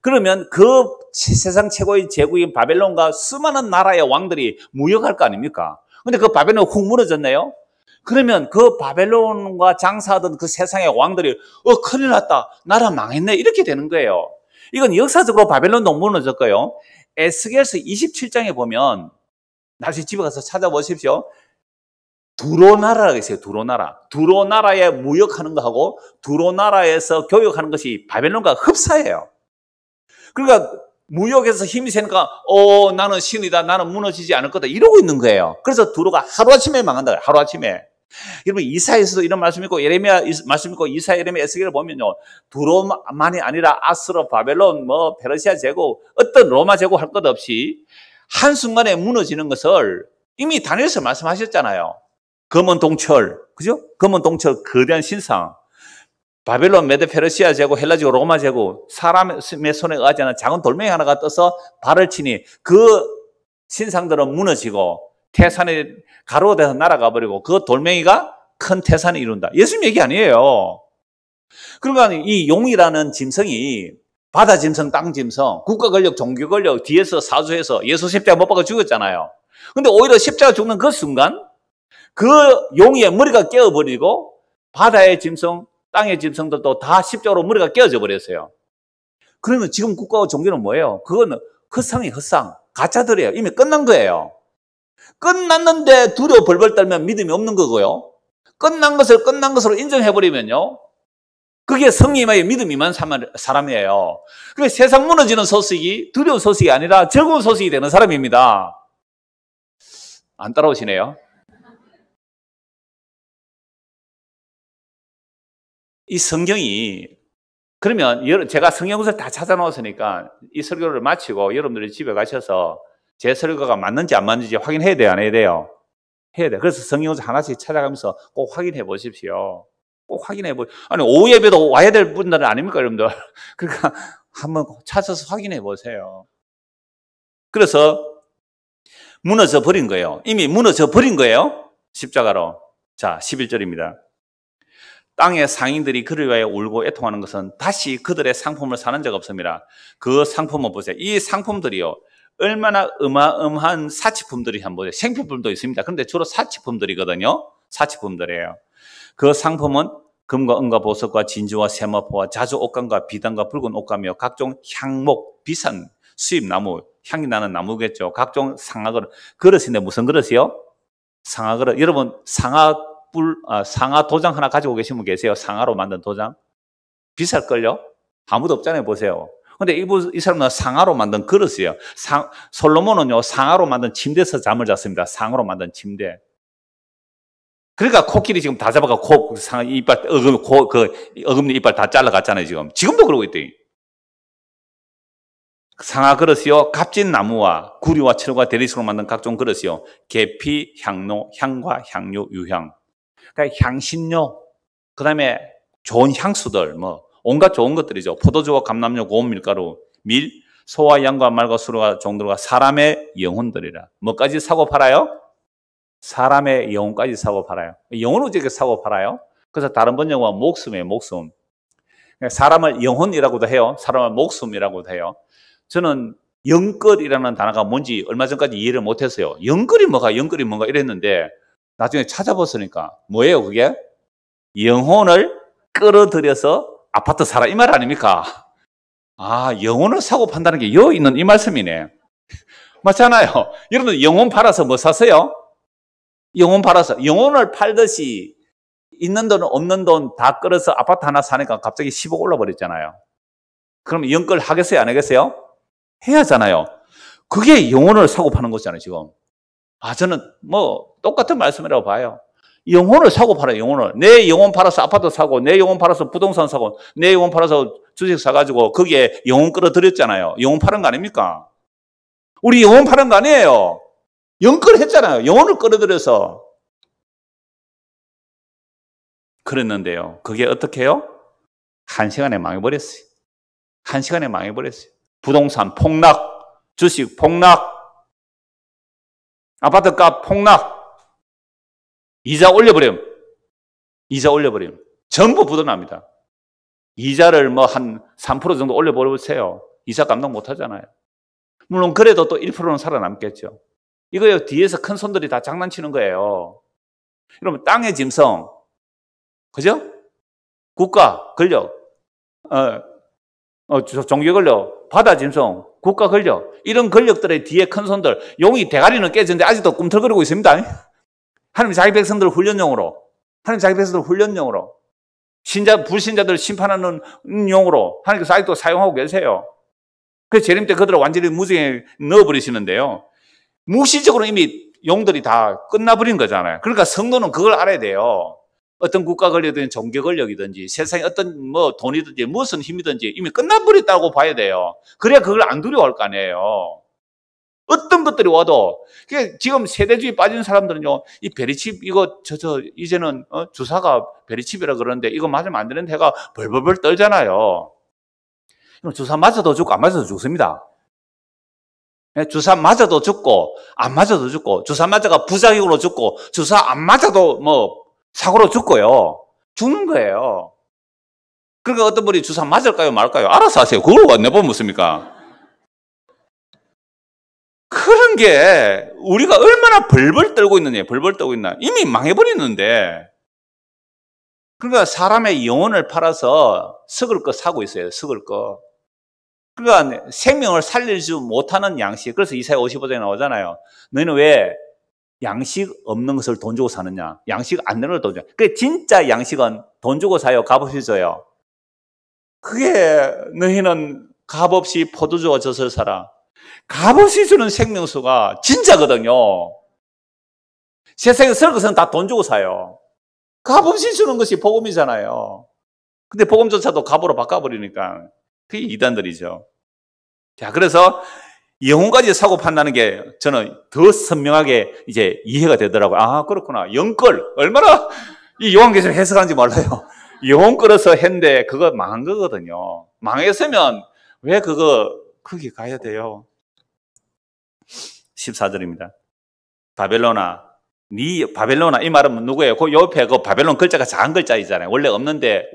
그러면 그 세상 최고의 제국인 바벨론과 수많은 나라의 왕들이 무역할 거 아닙니까? 근데 그 바벨론이 훅 무너졌네요. 그러면 그 바벨론과 장사하던 그 세상의 왕들이 큰일 났다, 나라 망했네, 이렇게 되는 거예요. 이건 역사적으로 바벨론도 무너졌고요. 에스겔서 27장에 보면 나중에 집에 가서 찾아보십시오. 두로나라가 있어요. 두로나라에 무역하는 거하고 두로나라에서 교육하는 것이 바벨론과 흡사해요. 그러니까 무역에서 힘이 세니까 나는 신이다, 나는 무너지지 않을 거다, 이러고 있는 거예요. 그래서 두로가 하루아침에 망한다. 하루아침에. 여러분 이사야에서도 이런 말씀 있고 예레미야 말씀 있고 이사야, 예레미야, 에스겔을 보면요. 두 로마만이 아니라 아스로, 바벨론, 뭐 페르시아 제국, 어떤 로마 제국 할 것 없이 한순간에 무너지는 것을 이미 다니엘서 말씀하셨잖아요. 검은 동철, 그죠? 검은 동철 거대한 신상. 바벨론, 메데, 페르시아 제국, 헬라 제국, 로마 제국, 사람의 손에 의하지 않은 작은 돌멩이 하나가 떠서 발을 치니 그 신상들은 무너지고 태산이 가루가 돼서 날아가 버리고 그 돌멩이가 큰 태산을 이룬다. 예수님 얘기 아니에요. 그러니까 이 용이라는 짐승이 바다 짐승, 땅 짐승, 국가 권력, 종교 권력 뒤에서 사주해서 예수 십자가 못 박아 죽였잖아요. 근데 오히려 십자가 죽는 그 순간 그 용의 머리가 깨어버리고 바다의 짐승, 땅의 짐승들도 다 십자가로 머리가 깨어져 버렸어요. 그러면 지금 국가와 종교는 뭐예요? 그건 헛상이 헛상. 가짜들이에요. 이미 끝난 거예요. 끝났는데 두려워 벌벌 떨면 믿음이 없는 거고요. 끝난 것을 끝난 것으로 인정해버리면요. 그게 성님의 믿음이 임한 사람이에요. 그래서 세상 무너지는 소식이 두려운 소식이 아니라 즐거운 소식이 되는 사람입니다. 안 따라오시네요. 이 성경이 그러면 제가 성경을 다 찾아놓았으니까 이 설교를 마치고 여러분들이 집에 가셔서 제 설교가 맞는지 안 맞는지 확인해야 돼요, 안 해야 돼요? 해야 돼요. 그래서 성경을 하나씩 찾아가면서 꼭 확인해 보십시오. 꼭 확인해 보십시오. 아니 오후 예배도 와야 될 분들은 아닙니까, 여러분들? 그러니까 한번 찾아서 확인해 보세요. 그래서 무너져 버린 거예요. 이미 무너져 버린 거예요. 십자가로. 자, 11절입니다. 땅의 상인들이 그를 위하여 울고 애통하는 것은 다시 그들의 상품을 사는 자가 없습니다. 그 상품을 보세요. 이 상품들이요. 얼마나 어마어마한 사치품들이 한번 보세요. 생필품도 있습니다. 그런데 주로 사치품들이거든요. 사치품들이에요. 그 상품은 금과 은과 보석과 진주와 세마포와 자주 옷감과 비단과 붉은 옷감이요. 각종 향목, 비싼 수입나무, 향이 나는 나무겠죠. 각종 상아그릇. 그릇인데 무슨 그릇이요? 상아그릇. 여러분 상아 도장 하나 가지고 계신 분 계세요? 상아로 만든 도장? 비쌀걸요? 아무도 없잖아요. 보세요. 근데 이 사람은 상아로 만든 그릇이에요. 솔로몬은요, 상아로 만든 침대에서 잠을 잤습니다. 상아로 만든 침대. 그러니까 코끼리 지금 다 잡아가 상아 이빨, 어금니 이빨 다 잘라갔잖아요, 지금. 지금도 그러고 있대. 상아 그릇이요, 값진 나무와 구리와 철과 대리석으로 만든 각종 그릇이요, 계피, 향로, 향과 향료, 유향. 그러니까 향신료, 그 다음에 좋은 향수들, 온갖 좋은 것들이죠. 포도주와 감람료, 고운 밀가루, 밀, 소와 양과 말과 수로가 종들과 사람의 영혼들이라. 뭐까지 사고 팔아요? 사람의 영혼까지 사고 팔아요. 영혼을 어떻게 사고 팔아요? 그래서 다른 번역은 목숨이에요, 목숨. 사람을 영혼이라고도 해요. 사람을 목숨이라고도 해요. 저는 영끌이라는 단어가 뭔지 얼마 전까지 이해를 못했어요. 영끌이 뭔가 이랬는데 나중에 찾아봤으니까 뭐예요, 그게? 영혼을 끌어들여서 아파트 사라 이 말 아닙니까? 아, 영혼을 사고 판다는 게 여기 있는 이 말씀이네. 맞잖아요. 여러분 영혼 팔아서 뭐 사세요? 영혼 팔아서 영혼을 팔듯이 있는 돈 없는 돈 다 끌어서 아파트 하나 사니까 갑자기 10억 올라버렸잖아요. 그럼 영끌 하겠어요, 안 하겠어요? 해야 하잖아요. 그게 영혼을 사고 파는 거잖아요, 지금. 저는 똑같은 말씀이라고 봐요. 영혼을 사고 팔아요, 영혼을. 내 영혼 팔아서 아파트 사고, 내 영혼 팔아서 부동산 사고, 내 영혼 팔아서 주식 사가지고 거기에 영혼 끌어들였잖아요. 영혼 파는 거 아닙니까? 우리 영혼 파는 거 아니에요. 영끌 했잖아요. 영혼을 끌어들여서. 그랬는데요. 그게 어떻게 해요? 한 시간에 망해버렸어요. 한 시간에 망해버렸어요. 부동산 폭락, 주식 폭락, 아파트 값 폭락, 이자 올려버림. 전부 부도납니다. 이자를 한 3% 정도 올려버리세요. 이자 감당 못 하잖아요. 물론 그래도 또 1%는 살아남겠죠. 이거요, 뒤에서 큰 손들이 다 장난치는 거예요. 여러분, 땅의 짐승, 그죠? 국가, 권력, 종교 권력, 바다 짐승, 국가 권력, 이런 권력들의 뒤에 큰 손들, 용이 대가리는 깨졌는데 아직도 꿈틀거리고 있습니다. 하나님 자기 백성들을 훈련용으로, 불신자들 심판하는 용으로 하나님께서 아직도 사용하고 계세요. 그래서 재림 때 그들을 완전히 무정에 넣어버리시는데요. 무시적으로 이미 용들이 다 끝나버린 거잖아요. 그러니까 성도는 그걸 알아야 돼요. 어떤 국가 권력이든지 종교 권력이든지 세상에 어떤 뭐 돈이든지 무슨 힘이든지 이미 끝나버렸다고 봐야 돼요. 그래야 그걸 안 두려워할 거 아니에요. 어떤 것들이 와도 지금 세대주의 빠진 사람들은요, 이 베리칩 이거 이제는 주사가 베리칩이라 그러는데 이거 맞으면 안 되는데 해가 벌벌벌 떨잖아요. 주사 맞아도 죽고 안 맞아도 죽습니다. 주사 맞아도 죽고 안 맞아도 죽고 주사 맞아가 부작용으로 죽고 주사 안 맞아도 뭐 사고로 죽고요. 죽는 거예요. 그러니까 어떤 분이 주사 맞을까요 말까요? 알아서 하세요. 그걸 내보면 묻습니까? 그런 게 우리가 얼마나 벌벌 떨고 있느냐, 벌벌 떨고 있나. 이미 망해버리는데. 그러니까 사람의 영혼을 팔아서 썩을 거 사고 있어요. 썩을 거. 그러니까 생명을 살리지 못하는 양식. 그래서 이사야 55장에 나오잖아요. 너희는 왜 양식 없는 것을 돈 주고 사느냐. 양식 안 되는 걸 돈 주고. 그 진짜 양식은 돈 주고 사요. 값없이 줘요. 그게 너희는 값없이 포도주와 젖을 사라. 값없이 주는 생명수가 진짜거든요. 세상에 설 것은 다 돈 주고 사요. 값없이 주는 것이 복음이잖아요. 근데 복음조차도 값으로 바꿔버리니까 그게 이단들이죠. 자, 그래서 영혼까지 사고 판다는 게 저는 더 선명하게 이제 이해가 되더라고요. 아, 그렇구나. 영끌. 얼마나 이 요한계시를 해석하는지 몰라요. 영혼 끌어서 했는데 그거 망한 거거든요. 망했으면 왜 거기 가야 돼요? 14절입니다. 바벨로나 이 말은 누구예요? 그 옆에 그 바벨론 글자가 작은 글자이잖아요. 원래 없는데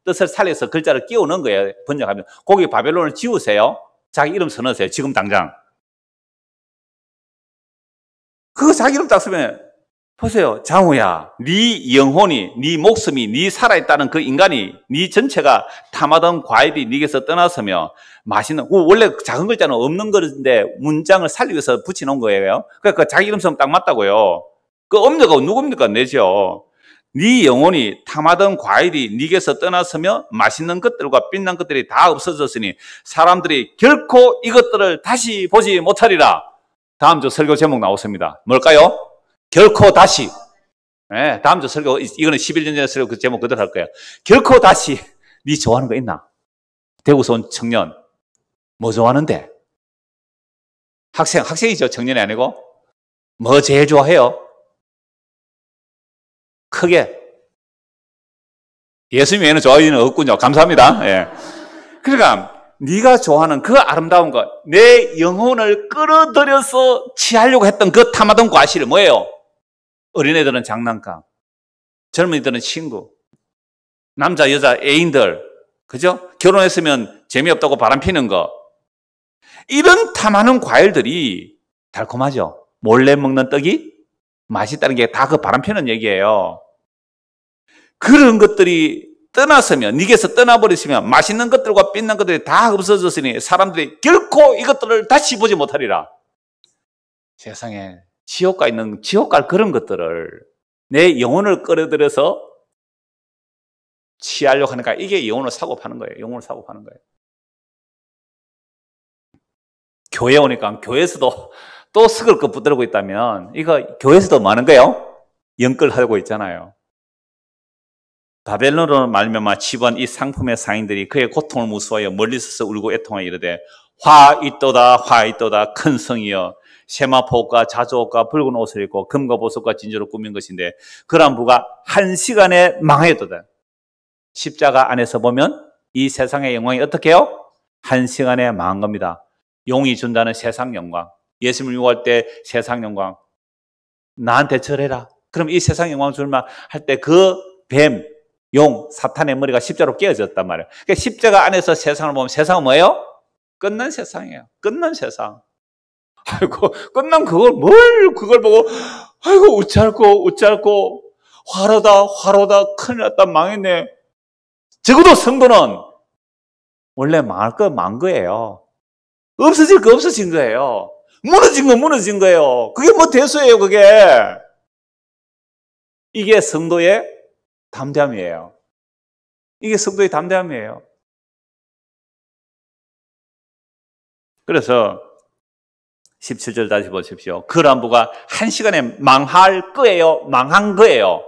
뜻을 살려서 글자를 끼워 넣은 거예요. 번역하면. 거기 바벨론을 지우세요. 자기 이름 써넣으세요. 지금 당장. 그거 자기 이름 딱 쓰면 보세요. 장우야, 네 영혼이, 네 목숨이, 네 살아있다는 그 인간이, 네 전체가 탐하던 과일이 네게서 떠났으며 맛있는, 원래 작은 글자는 없는 거인데 문장을 살리기 위해서 붙여놓은 거예요. 그러니까 자기 이름 쓰면 딱 맞다고요. 그 엄녀가 누굽니까? 내죠. 네 영혼이 탐하던 과일이 네게서 떠났으며 맛있는 것들과 빛난 것들이 다 없어졌으니 사람들이 결코 이것들을 다시 보지 못하리라. 다음 주 설교 제목 나왔습니다. 뭘까요? 결코 다시. 네, 다음 주 설교, 이거는 11년 전에 설교 그 제목 그대로 할 거예요. 결코 다시. 네 좋아하는 거 있나? 대구서 온 청년. 뭐 좋아하는데? 학생이죠. 청년이 아니고. 뭐 제일 좋아해요? 크게. 예수님 외에는 좋아하는 없군요. 감사합니다. 예. 그러니까 네가 좋아하는 그 아름다운 것, 내 영혼을 끌어들여서 취하려고 했던 그 탐하던 과실이 뭐예요? 어린애들은 장난감, 젊은이들은 친구, 남자, 여자, 애인들, 그죠? 결혼했으면 재미없다고 바람피는 거. 이런 탐하는 과일들이 달콤하죠? 몰래 먹는 떡이 맛있다는 게 다 그 바람피는 얘기예요. 그런 것들이 떠났으면, 니게서 떠나버렸으면 맛있는 것들과 빛난 것들이 다 없어졌으니 사람들이 결코 이것들을 다시 보지 못하리라. 세상에 지옥 갈 그런 것들을 내 영혼을 끌어들여서 취하려고 하니까 이게 영혼을 사고 파는 거예요. 영혼을 사고 파는 거예요. 교회 오니까 교회에서도 또 썩을 거 붙들고 있다면 이거 교회에서도 많은 거예요. 영끌하고 있잖아요. 바벨론으로 말미암아 치부한 이 상품의 상인들이 그의 고통을 무서워하여 멀리서서 울고 애통하여 이르되 화 있도다 큰 성이여 세마포옷과 자주옷과 붉은 옷을 입고 금과 보석과 진주로 꾸민 것인데 그러한 부가 한 시간에 망하였도다. 십자가 안에서 보면 이 세상의 영광이 어떻게 해요? 한 시간에 망한 겁니다. 용이 준다는 세상 영광, 예수님을 유혹할 때 세상 영광, 나한테 절해라. 그럼 이 세상 영광 줄만 할 때 그 뱀, 용, 사탄의 머리가 십자로 깨어졌단 말이에요. 그러니까 십자가 안에서 세상을 보면 세상은 뭐예요? 끝난 세상이에요. 끝난 세상. 아이고, 끝난 그걸 보고, 아이고, 우짤고, 화로다, 큰일 났다, 망했네. 적어도 성도는 원래 망한 거예요. 없어질 거 없어진 거예요. 무너진 거예요. 그게 뭐 대수예요, 그게. 이게 성도의 담대함이에요. 이게 성도의 17절 다시 보십시오. 그 람부가 1시간에 망할 거예요? 망한 거예요?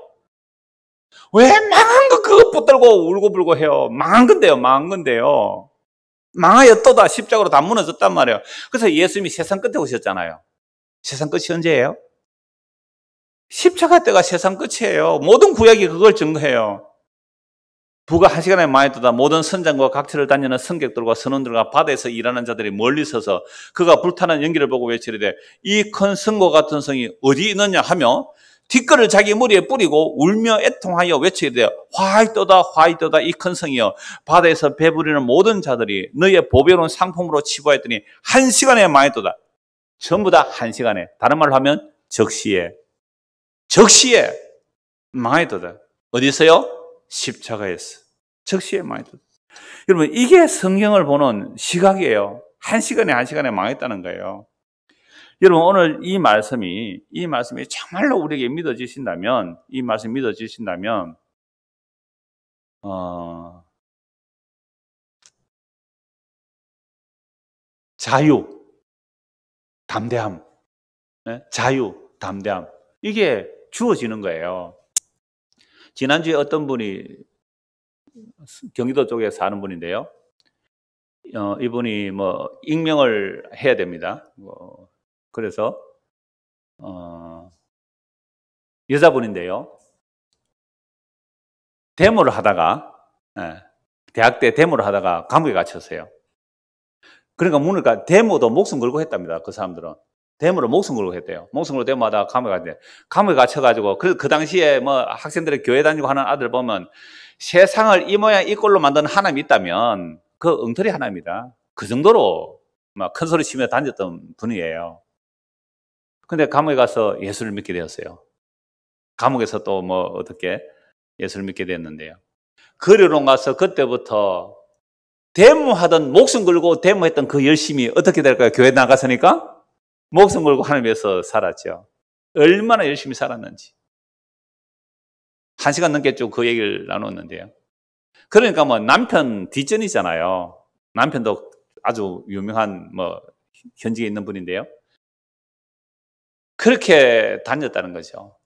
왜 망한 거 그거 붙들고 울고불고 해요? 망한 건데요, 망한 건데요. 망하여 또다 십자가로 다 무너졌단 말이에요. 그래서 예수님이 세상 끝에 오셨잖아요. 세상 끝이 언제예요? 십자가 때가 세상 끝이에요. 모든 구약이 그걸 증거해요. 부가 1시간에 망했도다. 모든 선장과 각처를 다니는 승객들과 선원들과 바다에서 일하는 자들이 멀리 서서 그가 불타는 연기를 보고 외치리되 이 큰 성과 같은 성이 어디 있느냐 하며 뒷걸을 자기 머리에 뿌리고 울며 애통하여 외치리되 화이도다 화이도다 이 큰 성이여 바다에서 배부리는 모든 자들이 너희의 보배로운 상품으로 치부하였더니 1시간에 망했도다. 전부 다 1시간에. 다른 말로 하면 적시에 망했도다. 어디서요? 십자가에서. 적시에 망했도다. 여러분 이게 성경을 보는 시각이에요. 1시간에 망했다는 거예요. 여러분 오늘 이 말씀이 정말로 우리에게 믿어지신다면 이 말씀 믿어지신다면 자유, 담대함, 자유, 담대함 이게 주어지는 거예요. 지난주에 어떤 분이 경기도 쪽에 사는 분인데요. 이분이 익명을 해야 됩니다. 그래서 여자분인데요. 데모를 하다가 대학 때 데모를 하다가 감옥에 갇혔어요. 그러니까 데모도 목숨 걸고 했답니다. 그 사람들은 데모를 목숨 걸고 했대요. 목숨 걸고 데모하다가 감옥에 갇혀가지고 그 당시에 학생들이 교회 다니고 하는 아들 보면 세상을 이 모양 이 꼴로 만드는 하나님이 있다면 그 엉터리 하나입니다. 그 정도로 막 큰 소리 치며 다녔던 분이에요. 근데 감옥에 가서 예수를 믿게 되었어요. 감옥에서 또 어떻게 예수를 믿게 됐는데요. 거리로 가서 그때부터 데모하던 목숨 걸고 데모했던 그 열심이 어떻게 될까요? 교회 나가서니까 목숨 걸고 하나님 위해서 살았죠. 얼마나 열심히 살았는지. 1시간 넘게 쭉 그 얘기를 나눴는데요. 그러니까 남편 뒷전이잖아요. 남편도 아주 유명한 현직에 있는 분인데요. 그렇게 다녔다는 거죠.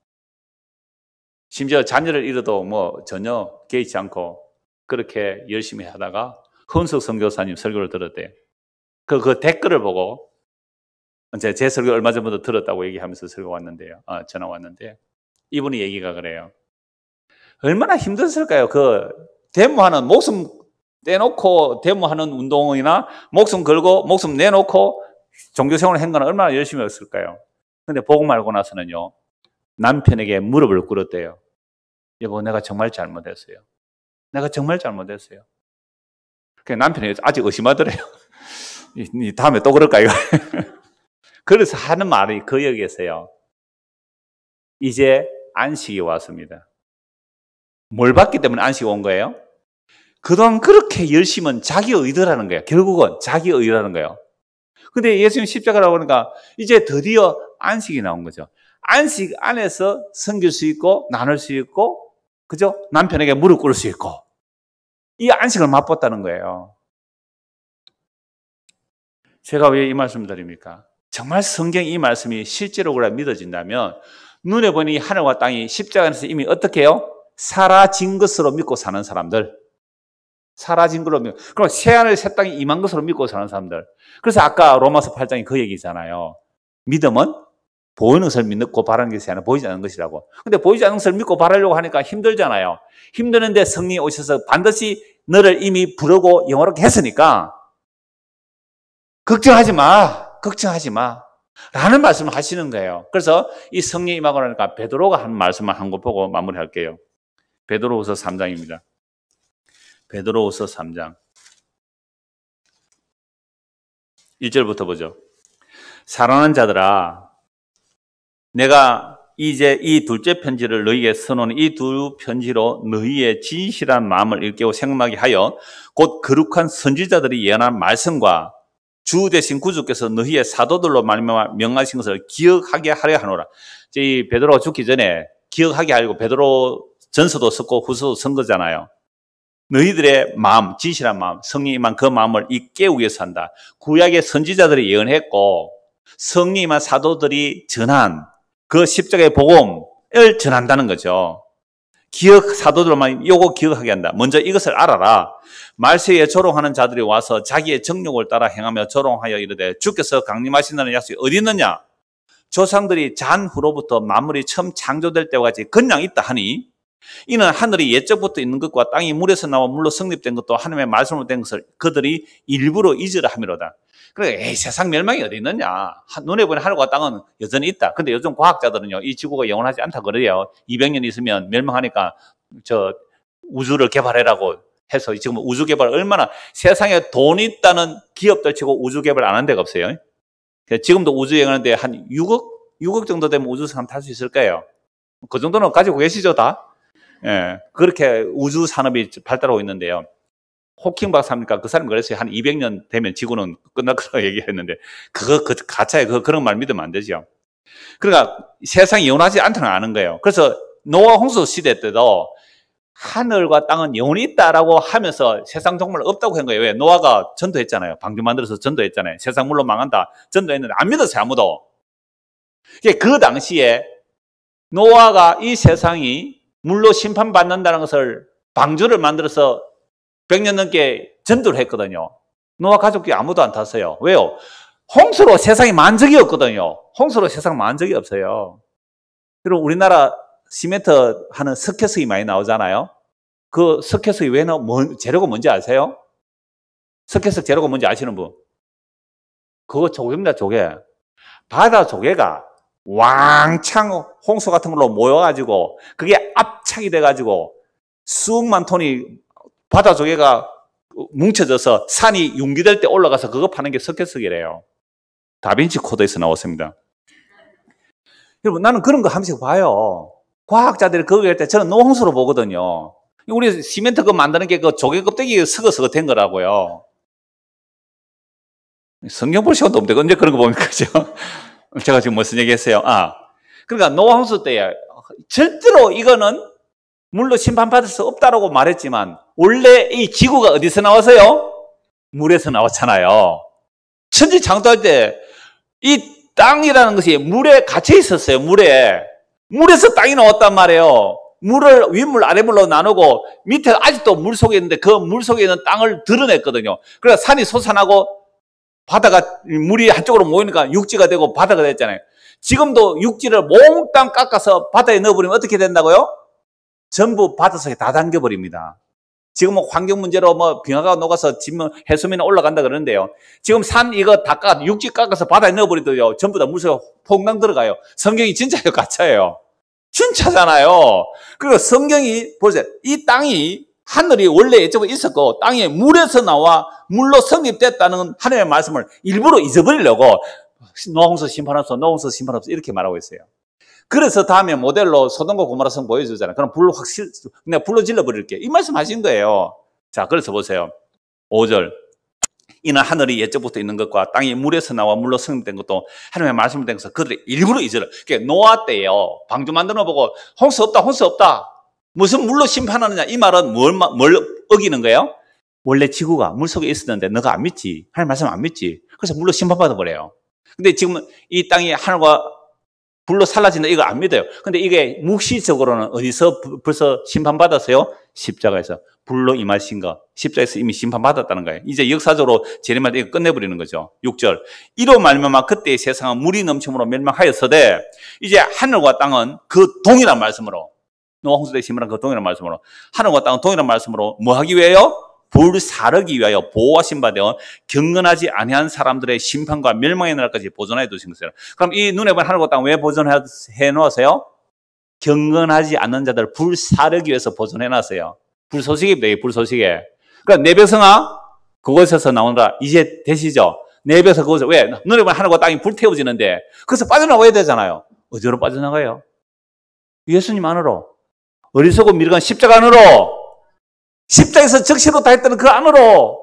심지어 자녀를 잃어도 전혀 개의치 않고 그렇게 열심히 하다가 헌석 선교사님 설교를 들었대요. 그 댓글을 보고 제 설교 얼마 전부터 들었다고 얘기하면서 설교 왔는데요. 전화 왔는데 이분이 얘기가 그래요. 얼마나 힘들었을까요? 그 데모하는 목숨 떼놓고 데모하는 운동이나 목숨 걸고 목숨 내놓고 종교생활을 한 거는 얼마나 열심히 했을까요? 근데 복음 알고 나서는요. 남편에게 무릎을 꿇었대요. 여보 내가 정말 잘못했어요. 내가 정말 잘못했어요. 남편이 아직 의심하더래요. 다음에 또 그럴까 이거. 그래서 하는 말이 그 얘기였어요. 이제 안식이 왔습니다. 뭘 받기 때문에 안식이 온 거예요? 그동안 그렇게 열심은 자기 의도라는 거예요. 결국은 자기 의도라는 거예요. 근데 예수님 십자가라고 하니까 이제 드디어 안식이 나온 거죠. 안식 안에서 섬길 수 있고 나눌 수 있고 그죠? 남편에게 무릎 꿇을 수 있고 이 안식을 맛봤다는 거예요. 제가 왜 이 말씀을 드립니까? 정말 성경 이 말씀이 실제로 그래 믿어진다면 눈에 보니 하늘과 땅이 십자가 안에서 이미 어떻게 해요? 사라진 것으로 믿고 사는 사람들. 사라진 걸로 믿고. 그럼 새하늘 새 땅이 임한 것으로 믿고 사는 사람들. 그래서 아까 로마서 8장이 그 얘기잖아요. 믿음은 보이는 것을 믿고 바라는 것이 아니라 보이지 않는 것이라고. 근데 보이지 않는 것을 믿고 바라려고 하니까 힘들잖아요. 힘드는데 성령이 오셔서 반드시 너를 이미 부르고 영원하게 했으니까 걱정하지 마. 라는 말씀을 하시는 거예요. 그래서 이 성령이 임하고 나니까 베드로가 한 말씀을 한 거 보고 마무리할게요. 베드로후서 3장입니다. 베드로후서 3장 1절부터 보죠. 사랑하는 자들아 내가 이제 이 둘째 편지를 너희에게 써놓은 이 두 편지로 너희의 진실한 마음을 일깨워 생각하게 하여 곧 거룩한 선지자들이 예언한 말씀과 주 대신 구주께서 너희의 사도들로 말미암아 명하신 것을 기억하게 하려 하노라. 이 베드로가 죽기 전에 기억하게 하려고 베드로 전서도 썼고 후서도 쓴 거잖아요. 너희들의 마음, 진실한 마음, 성령이 임한 그 마음을 깨우기 위해서 한다. 구약의 선지자들이 예언했고 성령님과 사도들이 전한 그 십자가의 복음을 전한다는 거죠. 사도들만 요거 기억하게 한다. 먼저 이것을 알아라. 말세에 조롱하는 자들이 와서 자기의 정욕을 따라 행하며 조롱하여 이르되 주께서 강림하신다는 약속이 어디 있느냐? 조상들이 잔 후로부터 만물이 처음 창조될 때까지 그냥 있다 하니 이는 하늘이 옛적부터 있는 것과 땅이 물에서 나와 물로 성립된 것도 하나님의 말씀으로 된 것을 그들이 일부러 잊으라 함이로다. 그래, 세상 멸망이 어디 있느냐? 눈에 보이는 하늘과 땅은 여전히 있다. 근데 요즘 과학자들은요, 이 지구가 영원하지 않다 그래요. 200년 있으면 멸망하니까 우주를 개발해라고 해서 지금 우주 개발 얼마나 세상에 돈이 있다는 기업들 치고 우주 개발 안 한 데가 없어요. 지금도 우주 여행하는데 한 6억 정도 되면 우주선 탈 수 있을 거예요. 그 정도는 가지고 계시죠, 다? 예, 그렇게 우주 산업이 발달하고 있는데요. 호킹 박사입니까? 그 사람이 그랬어요. 한 200년 되면 지구는 끝날 거라고 얘기했는데, 그거 가짜예요. 그런 말 믿으면 안 되죠. 그러니까 세상이 영원하지 않다는 걸 아는 거예요. 그래서 노아 홍수 시대 때도 하늘과 땅은 영원히 있다라고 하면서 세상 정말 없다고 한 거예요. 왜? 노아가 전도했잖아요. 방주 만들어서 전도했잖아요. 세상 물로 망한다. 전도했는데 안 믿었어요, 아무도. 그 당시에 노아가 이 세상이 물로 심판받는다는 것을 방주를 만들어서 100년 넘게 전도를 했거든요. 노아 가족이 아무도 안 탔어요. 왜요? 홍수로 세상이 망한 적이 없거든요. 홍수로 세상 망한 적이 없어요. 그리고 우리나라 시멘트 하는 석회석이 많이 나오잖아요. 그 석회석이 왜 재료가 뭔지 아세요? 석회석 재료가 뭔지 아시는 분? 그거 조개입니다, 조개. 바다 조개가 왕창 홍수 같은 걸로 모여가지고 그게 압착이 돼가지고 수억만 톤이 바다 조개가 뭉쳐져서 산이 융기될 때 올라가서 그거 파는 게 석회석이래요. 다빈치 코드에서 나왔습니다. 여러분, 나는 그런 거 한 번씩 봐요. 과학자들이 그거 할 때 저는 노홍수로 보거든요. 우리 시멘트 그 만드는 게 그 조개 껍데기 서거서거 거라고요. 성경 볼 시간도 없는데 언제 그런 거 봅니까? 그죠? 제가 지금 무슨 얘기 했어요? 그러니까 노홍수 때에 절대로 이거는 물로 심판받을 수 없다라고 말했지만 원래 이 지구가 어디서 나왔어요? 물에서 나왔잖아요. 천지창조할 때 이 땅이라는 것이 물에 갇혀 있었어요. 물에서 땅이 나왔단 말이에요. 물을 윗물 아랫물로 나누고 밑에 아직도 물 속에 있는데 그 물 속에 있는 땅을 드러냈거든요. 그래서 산이 솟아나고 바다가 물이 한쪽으로 모이니까 육지가 되고 바다가 됐잖아요. 지금도 육지를 몽땅 깎아서 바다에 넣어버리면 어떻게 된다고요? 전부 바닷속에 다 담겨버립니다. 지금은 환경 문제로 빙하가 녹아서 해수면에 올라간다 그러는데요. 지금 산 이거 다 육지 깎아서 바다에 넣어버리도요. 전부 다 물속에 퐁당 들어가요. 성경이 진짜예요, 가짜예요? 진짜잖아요. 그리고 성경이 보세요. 이 땅이 하늘이 원래 예적으로 있었고 땅이 물에서 나와 물로 성립됐다는 하나님의 말씀을 일부러 잊어버리려고 노홍수 심판없어 이렇게 말하고 있어요. 그래서 다음에 모델로 소돔과 고모라 성 보여주잖아요. 그럼 불로 내가 불로 질러버릴게. 이 말씀 하신 거예요. 자, 그래서 보세요. 5절. 이는 하늘이 옛적부터 있는 것과 땅이 물에서 나와 물로 성립된 것도 하나님의 말씀을 된 것을 그들이 일부러 잊으라. 그러니까 노아 때요. 방주 만드는 거 보고 홍수 없다. 무슨 물로 심판하느냐. 이 말은 뭘 어기는 거예요? 원래 지구가 물속에 있었는데 너가 안 믿지. 하나님 말씀 안 믿지. 그래서 물로 심판받아 버려요. 근데 지금 이 땅이 하늘과 불로 살라진다 이거 안 믿어요. 근데 이게 묵시적으로는 어디서 벌써 심판받았어요? 십자가에서 불로 임하신 거. 십자가에서 이미 심판받았다는 거예요. 이제 역사적으로 재림할 때 이거 끝내버리는 거죠. 6절. 이로 말미암아 그때의 세상은 물이 넘침으로 멸망하였으되 이제 하늘과 땅은 그 동일한 말씀으로 노아 홍수 때 심판한 그 동일한 말씀으로 하늘과 땅은 동일한 말씀으로 뭐 하기 위해요? 불사르기 위하여 보호하신 바 되어 경건하지 아니한 사람들의 심판과 멸망의 날까지 보존해 두신 것이라. 그럼 이 눈에 보이는 하늘과 땅 왜 보존해 놓으세요? 경건하지 않는 자들 불사르기 위해서 보존해 놨어요. 불소식입니다. 이 불소식에. 그러니까 내 백성아 그곳에서 나오느라 이제 되시죠? 내 백성 그곳에 왜? 눈에 보이는 하늘과 땅이 불태워지는데 그래서 빠져나와야 되잖아요. 어디로 빠져나가요? 예수님 안으로. 어리석고 미련한 십자가 안으로. 십자가에서 적시로 다 했다는 그 안으로.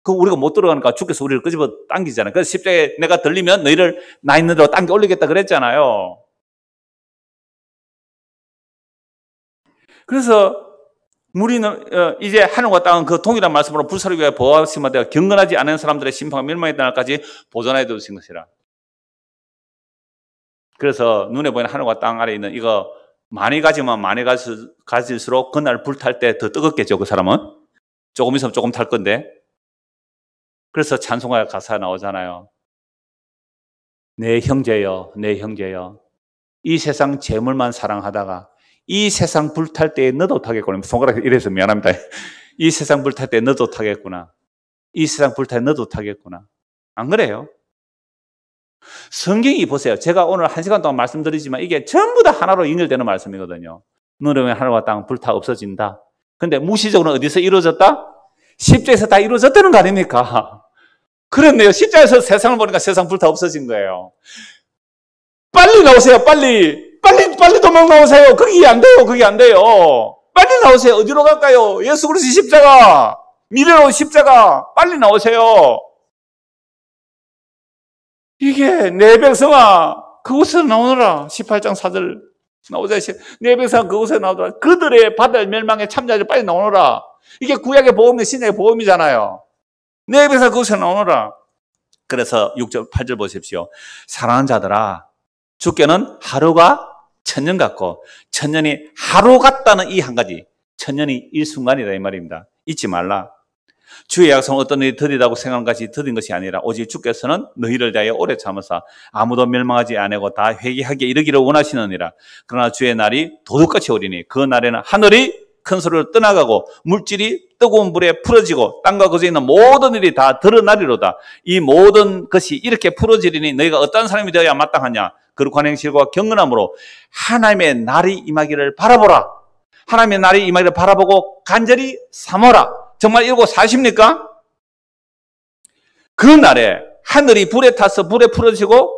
그 우리가 못 들어가니까 주께서 우리를 끄집어 당기잖아요. 그래서 십자가에 내가 들리면 너희를 나 있는 대로 당겨 올리겠다 그랬잖아요. 그래서 우리는 이제 하늘과 땅은 그 동일한 말씀으로 불사르기 위하여 보호하신 바 되어 경건하지 않은 사람들의 심판과 멸망의 날까지 보존해 두신 것이라. 그래서 눈에 보이는 하늘과 땅 아래 있는 이거 많이 가지면 많이 가질수록 그날 불탈 때 더 뜨겁겠죠. 그 사람은 조금 있으면 조금 탈 건데. 그래서 찬송가 가사 나오잖아요. 내 형제여, 내 형제여, 이 세상 재물만 사랑하다가 이 세상 불탈 때에 너도 타겠구나. 손가락 이래서 미안합니다. 이 세상 불탈 때 너도 타겠구나. 이 세상 불탈 때 너도 타겠구나. 안 그래요? 성경이 보세요. 제가 오늘 1시간 동안 말씀드리지만 이게 전부 다 하나로 연결되는 말씀이거든요. 눈으로 하늘과 땅 불타 없어진다. 근데 무시적으로 어디서 이루어졌다? 십자에서 다 이루어졌다는 거 아닙니까? 그렇네요. 십자에서 세상을 보니까 세상 불타 없어진 거예요. 빨리 나오세요. 빨리 도망 나오세요. 그게 안 돼요. 그게 안 돼요. 빨리 나오세요. 어디로 갈까요? 예수 그리스도 십자가, 미래로 십자가, 빨리 나오세요. 이게 내 백성아 그곳에서 나오너라. 18장 4절 나오자. 내 백성아 그곳에서 나오더라. 그들의 받을 멸망의 참자들 빨리 나오너라. 이게 구약의 복음이 신약의 복음이잖아요. 내 백성아 그곳에서 나오너라. 그래서 6절 8절 보십시오. 사랑하는 자들아, 주께는 하루가 천년 같고 천년이 하루 같다는 이 한 가지, 천년이 일순간이다 이 말입니다. 잊지 말라. 주의 약속은 어떤 일이 더디다고 생각하는 것이 더딘 것이 아니라 오직 주께서는 너희를 대하여 오래 참으사 아무도 멸망하지 아니하고 다 회개하게 이르기를 원하시느니라. 그러나 주의 날이 도둑같이 오리니 그 날에는 하늘이 큰 소리로 떠나가고 물질이 뜨거운 불에 풀어지고 땅과 그중에 있는 모든 일이 다 드러나리로다. 이 모든 것이 이렇게 풀어지리니 너희가 어떤 사람이 되어야 마땅하냐. 거룩한 행실과 경건함으로 하나님의 날이 임하기를 바라보라. 하나님의 날이 임하기를 바라보고 간절히 삼어라. 정말 이러고 사십니까? 그 날에 하늘이 불에 타서 불에 풀어지고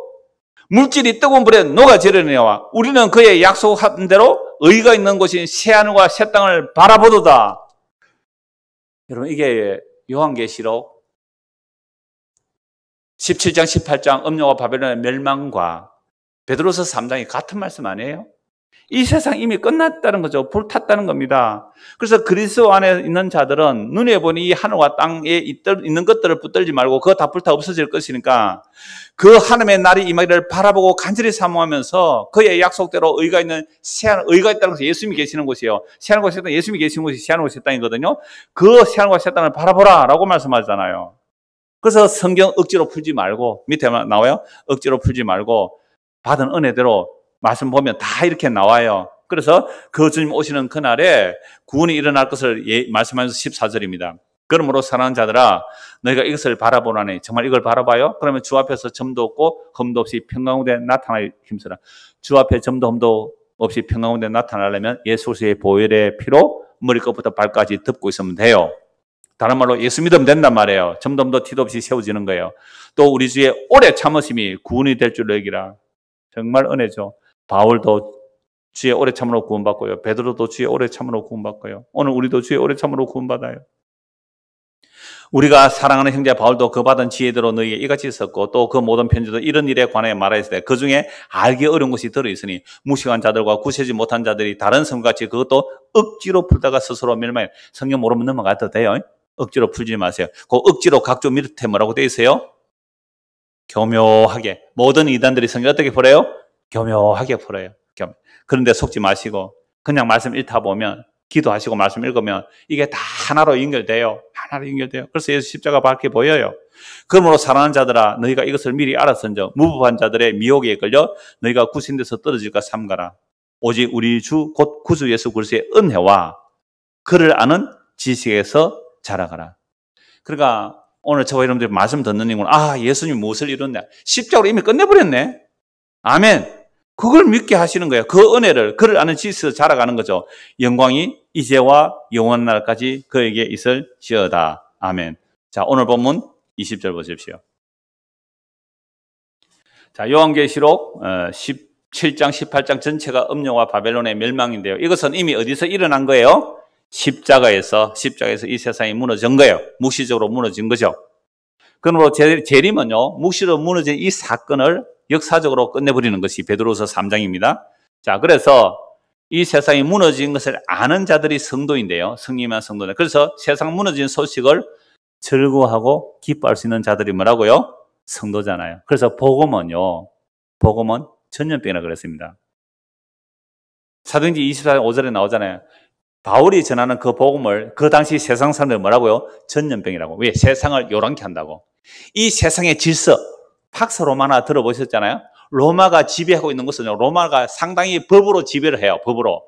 물질이 뜨거운 불에 녹아지려니와 우리는 그의 약속한 대로 의가 있는 곳인 새하늘과 새 땅을 바라보도다. 여러분 이게 요한계시록 17장 18장 음녀와 바벨론의 멸망과 베드로서 3장이 같은 말씀 아니에요? 이 세상 이미 끝났다는 거죠. 불탔다는 겁니다. 그래서 그리스도 안에 있는 자들은 눈에 보니 이 하늘과 땅에 있는 것들을 붙들지 말고 그거 다 불타 없어질 것이니까 그 하나님의 날이 임하기를 바라보고 간절히 사모하면서 그의 약속대로 의가 있는 새하늘, 의가 있다는 것은 예수님이 계시는 곳이에요. 새하늘과 새 땅, 예수님이 계시는 곳이 새하늘과 새 땅이거든요. 그 새하늘과 새 땅을 바라보라 라고 말씀하잖아요. 그래서 성경 억지로 풀지 말고, 밑에 나와요. 억지로 풀지 말고 받은 은혜대로 말씀 보면 다 이렇게 나와요. 그래서 그 주님 오시는 그날에 구원이 일어날 것을 말씀하면서 14절입니다. 그러므로 사랑하는 자들아 너희가 이것을 바라보라니. 정말 이걸 바라봐요? 그러면 주 앞에서 점도 없고 흠도 없이 평강 가운데 나타나기 힘쓰라. 주 앞에 점도 흠도 없이 평강 가운데 나타나려면 예수 그리스도의 보혈의 피로 머리끝부터 발까지 덮고 있으면 돼요. 다른 말로 예수 믿으면 된단 말이에요. 점도 흠도 티도 없이 세워지는 거예요. 또 우리 주의 오래 참으심이 구원이 될 줄 여기라. 정말 은혜죠. 바울도 주의 오래 참으로 구원받고요. 베드로도 주의 오래 참으로 구원받고요. 오늘 우리도 주의 오래 참으로 구원받아요. 우리가 사랑하는 형제 바울도 그 받은 지혜대로 너희에게 이같이 썼고 또 그 모든 편지도 이런 일에 관하여 말하였을 때 그 중에 알기 어려운 것이 들어있으니 무식한 자들과 구세지 못한 자들이 다른 성같이 그것도 억지로 풀다가 스스로 멸망해. 성경 모르면 넘어가도 돼요. 억지로 풀지 마세요. 그 억지로 각종 밑에 뭐라고 되어 있어요? 교묘하게. 모든 이단들이 성경 어떻게 풀어요? 교묘하게 풀어요. 그런데 속지 마시고 그냥 말씀 읽다 보면 기도하시고 말씀 읽으면 이게 다 하나로 연결돼요. 하나로 연결돼요. 그래서 예수 십자가 밝게 보여요. 그러므로 사랑하는 자들아 너희가 이것을 미리 알았은즉 무부한 자들의 미혹에 걸려 너희가 구신돼서 떨어질까 삼가라. 오직 우리 주 곧 구주 예수 그리스도의 은혜와 그를 아는 지식에서 자라가라. 그러니까 오늘 저와 여러분들이 말씀 듣는 이유는 예수님이 무엇을 이뤘냐. 십자가로 이미 끝내버렸네. 아멘. 그걸 믿게 하시는 거예요. 그 은혜를, 그를 아는 지식에서 자라가는 거죠. 영광이 이제와 영원 날까지 그에게 있을지어다. 아멘. 자, 오늘 본문 20절 보십시오. 자, 요한계시록 17장, 18장 전체가 음녀와 바벨론의 멸망인데요. 이것은 이미 어디서 일어난 거예요? 십자가에서 이 세상이 무너진 거예요. 묵시적으로 무너진 거죠. 그러므로 재림은요, 묵시로 무너진 이 사건을 역사적으로 끝내버리는 것이 베드로서 3장입니다. 자, 그래서 이 세상이 무너진 것을 아는 자들이 성도인데요. 성님한 성도들. 그래서 세상 무너진 소식을 즐거워하고 기뻐할 수 있는 자들이 뭐라고요? 성도잖아요. 그래서 복음은 전염병이라고 그랬습니다. 사도행전 24장 5절에 나오잖아요. 바울이 전하는 그 복음을 그 당시 세상 사람들이 뭐라고요? 전염병이라고. 왜? 세상을 요란케 한다고. 이 세상의 질서, 팍스 로마나 들어보셨잖아요. 로마가 지배하고 있는 것은 로마가 상당히 법으로 지배를 해요. 법으로.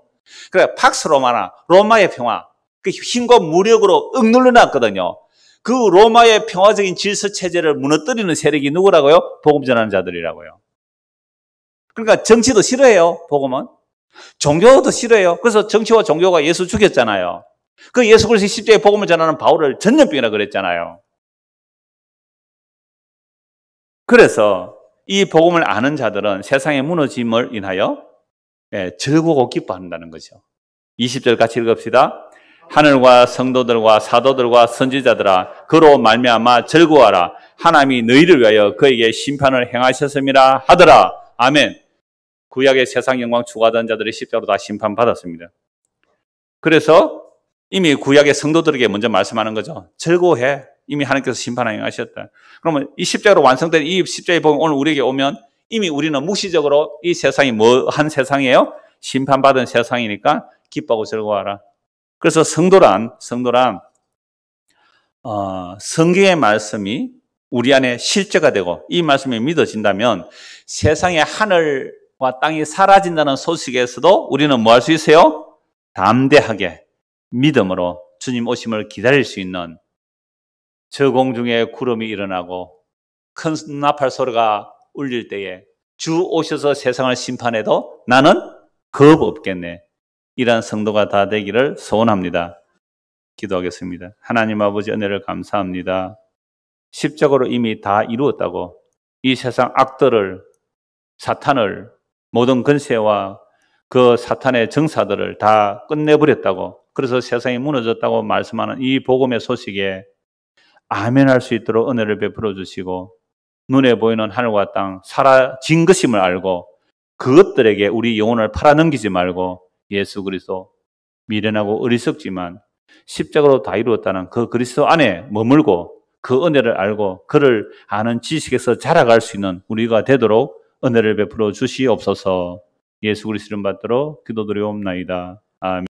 그래, 팍스 로마나 로마의 평화, 그 힘과 무력으로 억눌러 놨거든요. 그 로마의 평화적인 질서 체제를 무너뜨리는 세력이 누구라고요? 복음 전하는 자들이라고요. 그러니까 정치도 싫어해요. 복음은. 종교도 싫어해요. 그래서 정치와 종교가 예수 죽였잖아요. 그 예수 그리스도의 십자가의 복음을 전하는 바울을 전염병이라 그랬잖아요. 그래서 이 복음을 아는 자들은 세상의 무너짐을 인하여 즐거워 기뻐한다는 거죠. 20절 같이 읽읍시다. 하늘과 성도들과 사도들과 선지자들아 그로 말미암아 즐거워하라. 하나님이 너희를 위하여 그에게 심판을 행하셨음이라 하더라. 아멘. 구약의 세상 영광 추구하던 자들이 십자가로 다 심판받았습니다. 그래서 이미 구약의 성도들에게 먼저 말씀하는 거죠. 즐거워해. 이미 하나님께서 심판을 행하셨다. 그러면 이 십자가로 완성된 이 십자가의 복음 오늘 우리에게 오면 이미 우리는 묵시적으로 이 세상이 뭐한 세상이에요? 심판받은 세상이니까 기뻐하고 즐거워하라. 그래서 성도란 성경의 말씀이 우리 안에 실제가 되고 이 말씀이 믿어진다면 세상의 하늘과 땅이 사라진다는 소식에서도 우리는 뭐 할 수 있어요? 담대하게 믿음으로 주님 오심을 기다릴 수 있는 저 공중에 구름이 일어나고 큰 나팔 소리가 울릴 때에 주 오셔서 세상을 심판해도 나는 겁 없겠네. 이런 성도가 다 되기를 소원합니다. 기도하겠습니다. 하나님 아버지 은혜를 감사합니다. 십자가로 이미 다 이루었다고 이 세상 악들을 사탄을 모든 근세와 그 사탄의 정사들을 다 끝내버렸다고 그래서 세상이 무너졌다고 말씀하는 이 복음의 소식에 아멘할 수 있도록 은혜를 베풀어 주시고 눈에 보이는 하늘과 땅 사라진 것임을 알고 그것들에게 우리 영혼을 팔아넘기지 말고 예수 그리스도 미련하고 어리석지만 십자가로 다 이루었다는 그 그리스도 안에 머물고 그 은혜를 알고 그를 아는 지식에서 자라갈 수 있는 우리가 되도록 은혜를 베풀어 주시옵소서. 예수 그리스도 이름 받들어 기도드리옵나이다. 아멘.